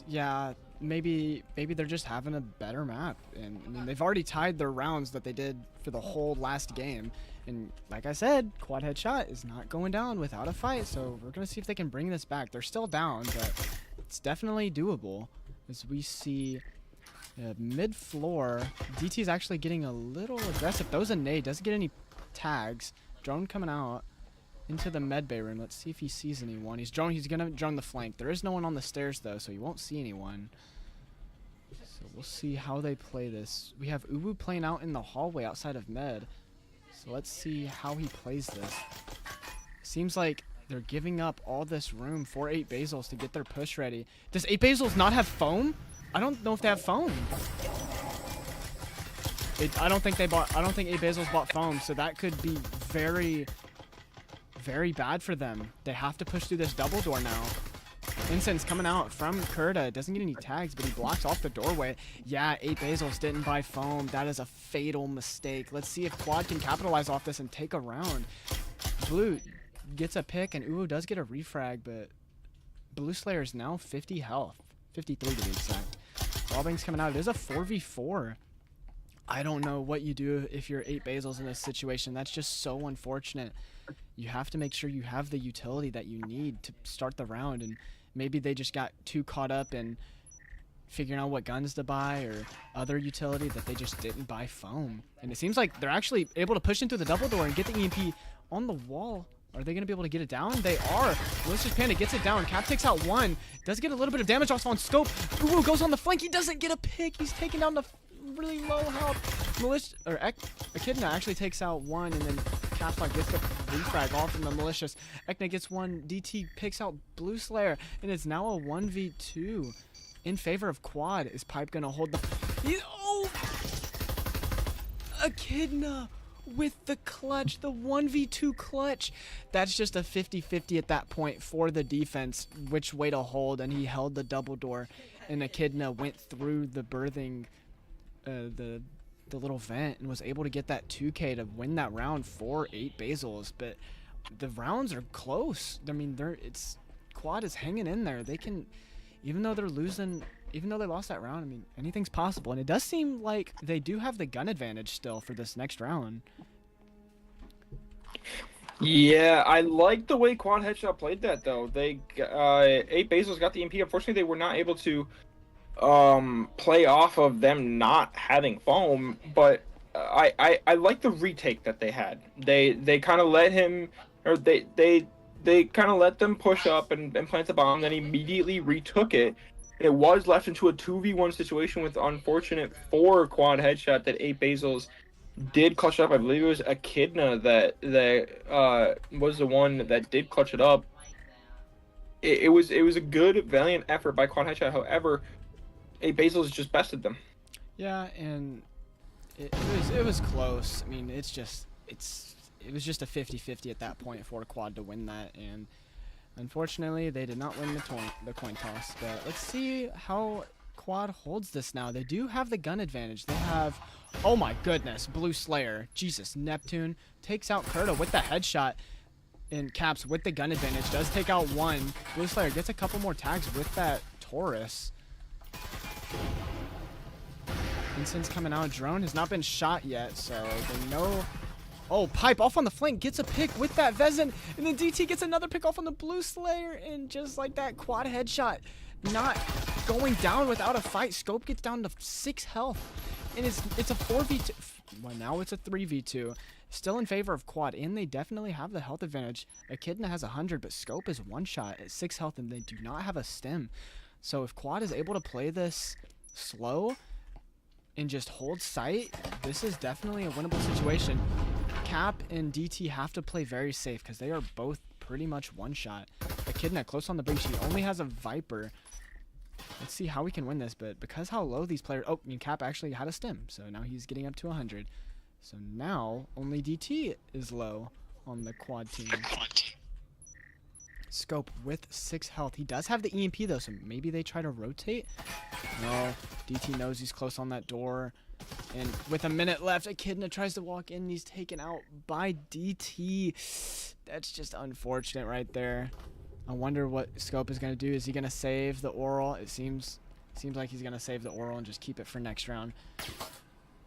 yeah, maybe they're just having a better map. And I mean, they've already tied their rounds that they did for the whole last game. And like I said, QuadHeadShot is not going down without a fight. So we're going to see if they can bring this back. They're still down, but it's definitely doable. As we see mid-floor, DT is actually getting a little aggressive. Throws a nade, doesn't get any tags. Drone coming out into the medbay room. Let's see if he sees anyone. He's gonna drone the flank. There is no one on the stairs though, so he won't see anyone. So we'll see how they play this. We have Uwu playing out in the hallway outside of med. So let's see how he plays this. Seems like they're giving up all this room for 8 Basils to get their push ready. Does 8 Basils not have foam? I don't know if they have foam. I don't think 8 Basils bought foam, so that could be very, very bad for them. They have to push through this double door now. Incense coming out from Kurta. Doesn't get any tags, but he blocks off the doorway. Yeah, 8 Basils didn't buy foam. That is a fatal mistake. Let's see if Quad can capitalize off this and take a round. Blue gets a pick, and Uwu does get a refrag, but Blue Slayer is now 50 health. 53 to be exact. Wallbang's coming out. It is a 4v4. I don't know what you do if you're 8 Basils in this situation. That's just so unfortunate. You have to make sure you have the utility that you need to start the round, and maybe they just got too caught up in figuring out what guns to buy or other utility that they just didn't buy foam. And it seems like they're actually able to push into the double door and get the EMP on the wall. Are they going to be able to get it down? They are. Malicious Panda gets it down. Cap takes out one. Does get a little bit of damage off on scope. Uwu goes on the flank. He doesn't get a pick. He's taking down the really low health. Malicious, or Echidna actually takes out one, and then Capstock gets the refrag off from the Malicious. Echidna gets one. DT picks out Blue Slayer, and it's now a 1v2 in favor of Quad. Is Pipe going to hold the... Oh! Echidna with the clutch, the 1v2 clutch. That's just a 50-50 at that point for the defense, which way to hold, and he held the double door, and Echidna went through the birthing, the little vent, and was able to get that 2k to win that round for 8 Basils. But the rounds are close. I mean, Quad is hanging in there. They can, even though they're losing, even though they lost that round, I mean, anything's possible. And it does seem like they do have the gun advantage still for this next round. Yeah, I like the way QuadHeadShot played that, though. They 8 Basils got the MP. Unfortunately, they were not able to play off of them not having foam, but I like the retake that they had. They kind of let him, or they kind of let them push up and plant the bomb, then immediately retook it. It was left into a 2v1 situation with unfortunate for QuadHeadShot that 8 Basils did clutch it up. I believe it was Echidna that was the one that did clutch it up. It was a good, valiant effort by QuadHeadShot. However, 8 Basils just bested them. Yeah, and it was close. I mean, it was just a 50-50 at that point for Quad to win that, and unfortunately they did not win the coin toss. But let's see how Quad holds this now. They do have the gun advantage. They have, oh my goodness, Blue Slayer, Jesus, Neptune takes out Kurta with the headshot, and Caps with the gun advantage does take out one. Blue Slayer gets a couple more tags with that Taurus. Incense coming out. Drone has not been shot yet, so they know. Oh, Pipe off on the flank gets a pick with that Vezin, and then DT gets another pick off on the Blue Slayer, and just like that, QuadHeadShot not going down without a fight. Scope gets down to 6 health, and it's a 4v2. Well, now it's a 3v2. Still in favor of Quad, and they definitely have the health advantage. Echidna has 100, but Scope is 1 shot at 6 health, and they do not have a stim. So if Quad is able to play this slow and just hold sight, this is definitely a winnable situation. Cap and DT have to play very safe because they are both pretty much 1 shot. Echidna close on the breach. He only has a Viper. Let's see how we can win this, but because how low these players... Oh, I mean, Cap actually had a stim, so now he's getting up to 100. So now only DT is low on the Quad team. Scope with 6 health. He does have the EMP though, so maybe they try to rotate. No, DT knows he's close on that door. And with a minute left, Echidna tries to walk in. He's taken out by DT. That's just unfortunate right there. I wonder what Scope is going to do. Is he going to save the oral? It seems like he's going to save the oral and just keep it for next round.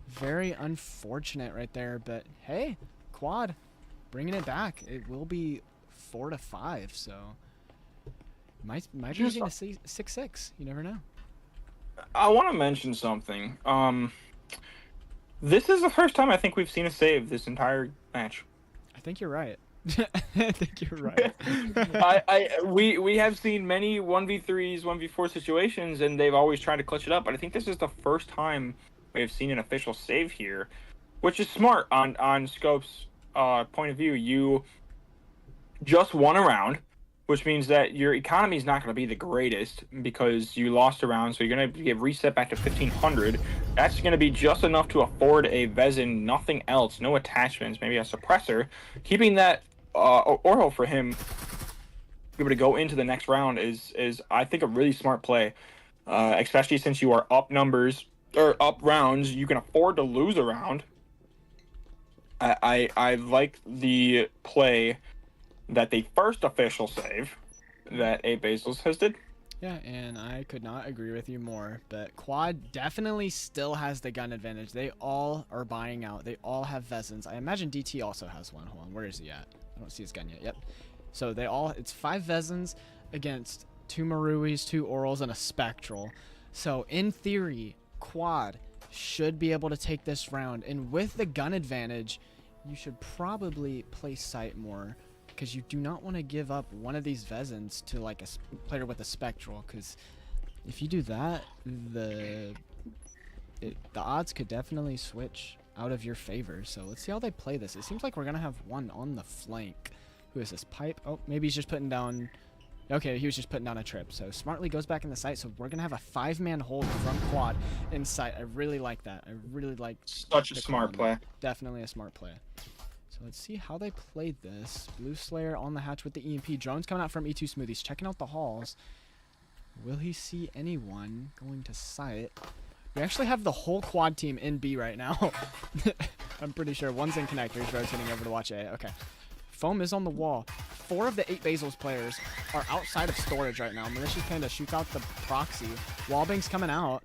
Very unfortunate right there, but hey, Quad bringing it back. It will be 4-5, so might be getting a 6-6. You never know. I want to mention something. This is the first time I think we've seen a save this entire match. I think you're right. I think you're right. We have seen many 1v3s, 1v4 situations, and they've always tried to clutch it up. But I think this is the first time we have seen an official save here, which is smart on Scope's point of view. You just won a round, which means that your economy is not going to be the greatest because you lost a round, so you're going to get reset back to 1,500. That's going to be just enough to afford a Vezin, nothing else, no attachments, maybe a suppressor, keeping that oral for him be able to go into the next round is I think a really smart play, especially since you are up numbers or up rounds. You can afford to lose a round. I like the play that the first official save that 8 Basils has did. Yeah, and I could not agree with you more, but Quad definitely still has the gun advantage. They all are buying out. They all have Vezins. I imagine DT also has one. Hold on, where is he at? I don't see his gun yet. Yep. So it's 5 Vezins against 2 Maruis, 2 Orals, and a Spectral. So in theory, Quad should be able to take this round, and with the gun advantage, you should probably play sight more, because you do not want to give up one of these Vezins to like a player with a Spectral, because if you do that, the odds could definitely switch out of your favor. So let's see how they play this. It seems like we're gonna have one on the flank. Who is this? Pipe? Oh, maybe he's just putting down. Okay, he was just putting down a trip. So smartly goes back in the site. So we're gonna have a 5-man hold from Quad in sight. I really like that. I really like. Such a smart play. Definitely a smart play. So let's see how they played this. Blue Slayer on the hatch with the EMP. Drone's coming out from E2 Smooth. He's checking out the halls. Will he see anyone going to sight? We actually have the whole Quad team in B right now. I'm pretty sure one's in connectors, rotating over to watch A. Okay. Foam is on the wall. 4 of the 8 Basils players are outside of storage right now. Malicious Panda shoots out the proxy. Wallbang's coming out.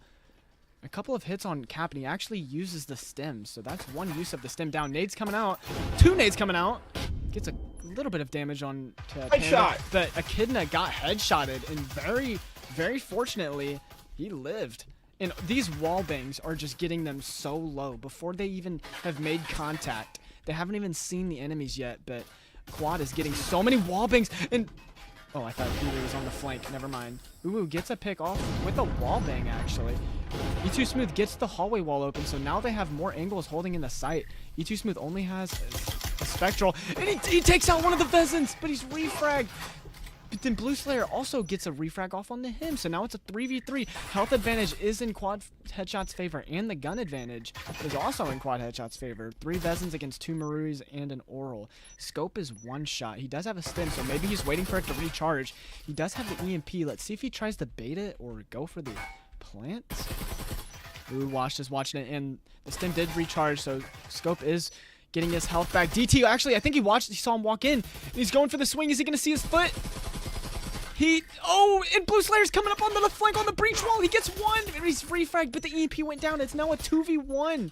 A couple of hits on Cap, and he actually uses the stem. So that's one use of the stem down. Nades coming out. 2 nades coming out. Gets a little bit of damage on Headshot. But Echidna got headshotted, and very, very fortunately, he lived. And these wallbangs are just getting them so low before they even have made contact. They haven't even seen the enemies yet, but Quad is getting so many wallbangs, and oh, I thought Uwu was on the flank. Never mind. Uwu gets a pick off with a wallbang, actually. E2 Smooth gets the hallway wall open, so now they have more angles holding in the sight. E2 Smooth only has a Spectral, and he takes out one of the Vezins, but he's refragged. But then Blue Slayer also gets a refrag off onto him, so now it's a 3v3. Health advantage is in QuadHeadShot's favor, and the gun advantage is also in QuadHeadShot's favor. 3 Vezins against 2 Maruis and an Oral. Scope is 1 shot. He does have a stim, so maybe he's waiting for it to recharge. He does have the EMP. Let's see if he tries to bait it or go for the plant. Ooh, Wash is watching it, and the stim did recharge, so Scope is getting his health back. DT, actually, I think he saw him walk in, and he's going for the swing. Is he going to see his foot? And Blue Slayer's coming up on the flank on the breach wall. He gets 1, and he's refragged, but the EMP went down. It's now a 2v1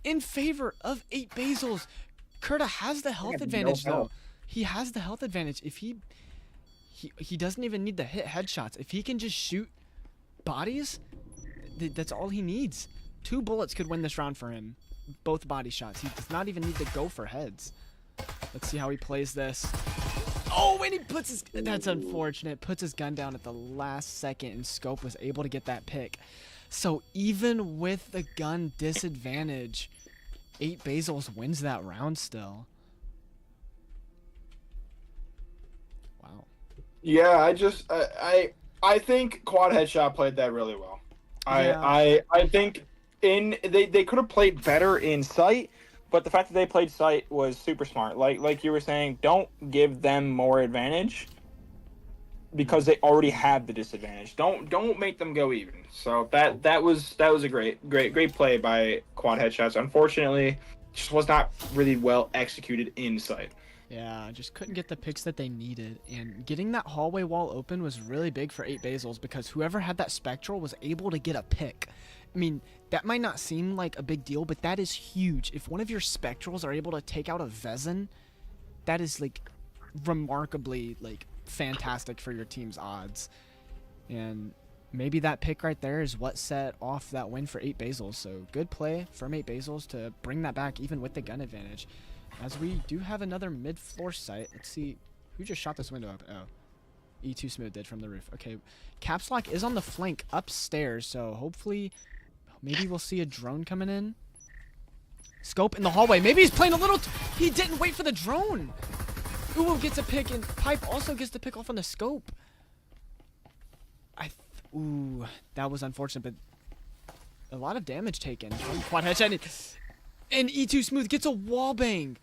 in favor of 8 Basils. Kurta has the health advantage, though. He has the health advantage. If he doesn't even need to hit headshots. If he can just shoot bodies, that's all he needs. 2 bullets could win this round for him. Both body shots. He does not even need to go for heads. Let's see how he plays this. Oh, and he puts his... That's unfortunate. Puts his gun down at the last second, and Scope was able to get that pick. So even with the gun disadvantage, 8 Basils wins that round still. Wow. Yeah, I think QuadHeadShot played that really well. Yeah. I think they could have played better in sight. But the fact that they played sight was super smart. Like you were saying, don't give them more advantage because they already have the disadvantage. Don't make them go even. So that was a great play by QuadHeadShots. Unfortunately, just was not really well executed in sight. Yeah, just couldn't get the picks that they needed. And getting that hallway wall open was really big for 8 Basils because whoever had that Spectral was able to get a pick. I mean, that might not seem like a big deal, but that is huge. If one of your Spectrals are able to take out a Vezin, that is, like, remarkably, like, fantastic for your team's odds. And maybe that pick right there is what set off that win for 8 Basils. So good play from 8 Basils to bring that back even with the gun advantage. As we do have another mid-floor site. Let's see. Who just shot this window up? Oh. E2 Smooth did from the roof. Okay. Caps Lock is on the flank upstairs, so hopefully maybe we'll see a drone coming in. Scope in the hallway. Maybe he's playing a little... He didn't wait for the drone. Uwu gets a pick, and Pipe also gets the pick off on the Scope. Ooh, that was unfortunate, but a lot of damage taken from QuadHeadShot. And E2 Smooth gets a wallbang.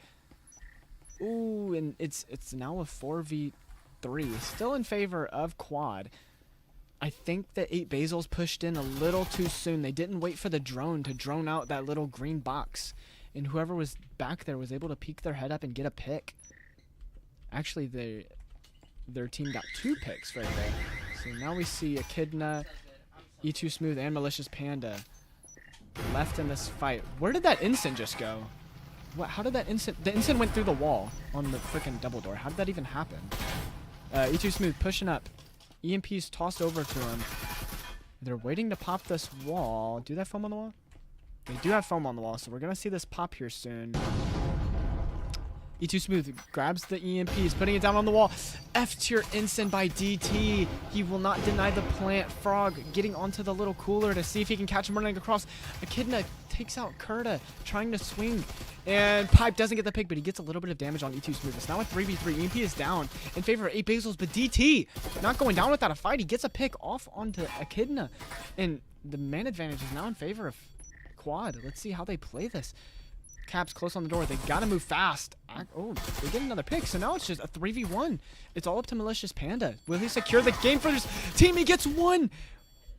Ooh, and it's now a 4v... 3-3, still in favor of Quad. I think that 8 Basils pushed in a little too soon. They didn't wait for the drone to drone out that little green box. And whoever was back there was able to peek their head up and get a pick. Actually, their team got 2 picks right there. So now we see Echidna, E2 Smooth, and Malicious Panda left in this fight. Where did that instant just go? What? How did that instant... The instant went through the wall on the freaking double door. How did that even happen? E2 Smooth pushing up. EMP's tossed over to him. They're waiting to pop this wall. Do they have foam on the wall? They do have foam on the wall, so we're going to see this pop here soon. E2 Smooth grabs the EMPs, putting it down on the wall. F-tier instant by DT. He will not deny the plant. Frog getting onto the little cooler to see if he can catch him running across. Echidna takes out Kurta, trying to swing. And Pipe doesn't get the pick, but he gets a little bit of damage on E2 Smooth. It's now a 3v3. EMP is down in favor of 8 Basils, but DT not going down without a fight. He gets a pick off onto Echidna. And the man advantage is now in favor of Quad. Let's see how they play this. Caps close on the door. They gotta move fast. Oh, they get another pick. So now it's just a 3v1. It's all up to Malicious Panda. Will he secure the game for his team? He gets 1.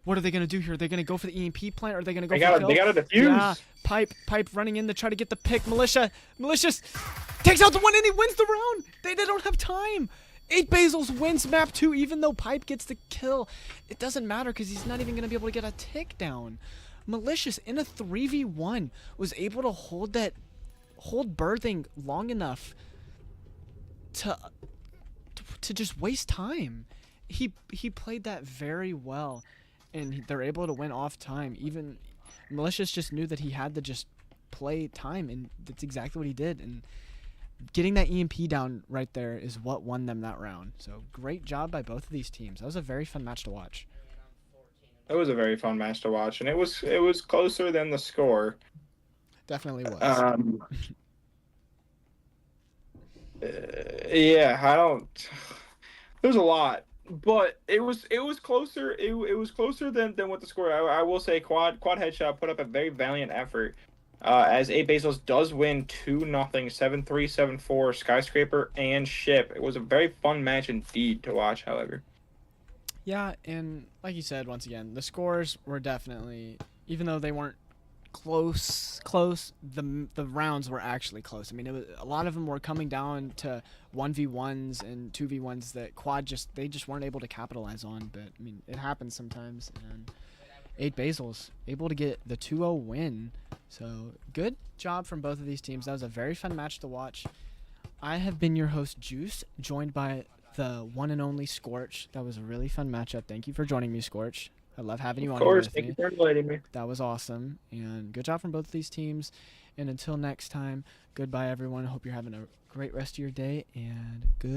What are they gonna do here? Are they gonna go for the EMP plant, or are they gonna go for kill? They gotta defuse. Yeah. Pipe running in to try to get the pick. Malicious takes out the 1 and he wins the round. They don't have time. 8 Basils wins map 2, even though Pipe gets the kill. It doesn't matter because he's not even gonna be able to get a tick down. Malicious in a 3v1 was able to hold birthing long enough to just waste time. He played that very well, and they're able to win off time. Even Malicious just knew that he had to just play time, and that's exactly what he did. And getting that EMP down right there is what won them that round. So great job by both of these teams. That was a very fun match to watch. It was a very fun match to watch, and it was closer than the score. Definitely was. Yeah, I don't. There's a lot, but it was closer. It was closer than what the score. I will say, QuadHeadShot put up a very valiant effort. As 8 Basils does win 2-0, 7-3, 7-4, Skyscraper and Ship. It was a very fun match indeed to watch. However. Yeah, and like you said, once again, the scores were definitely, even though they weren't close, the rounds were actually close. I mean, a lot of them were coming down to 1v1s and 2v1s that they just weren't able to capitalize on. But I mean, it happens sometimes, and 8 Basils able to get the 2-0 win. So good job from both of these teams. That was a very fun match to watch. I have been your host, Juice, joined by the one and only Scorch. That was a really fun matchup. Thank you for joining me, Scorch. I love having you on here with me. Thank you for inviting me. That was awesome, and good job from both of these teams. And until next time, goodbye, everyone. I hope you're having a great rest of your day, and good.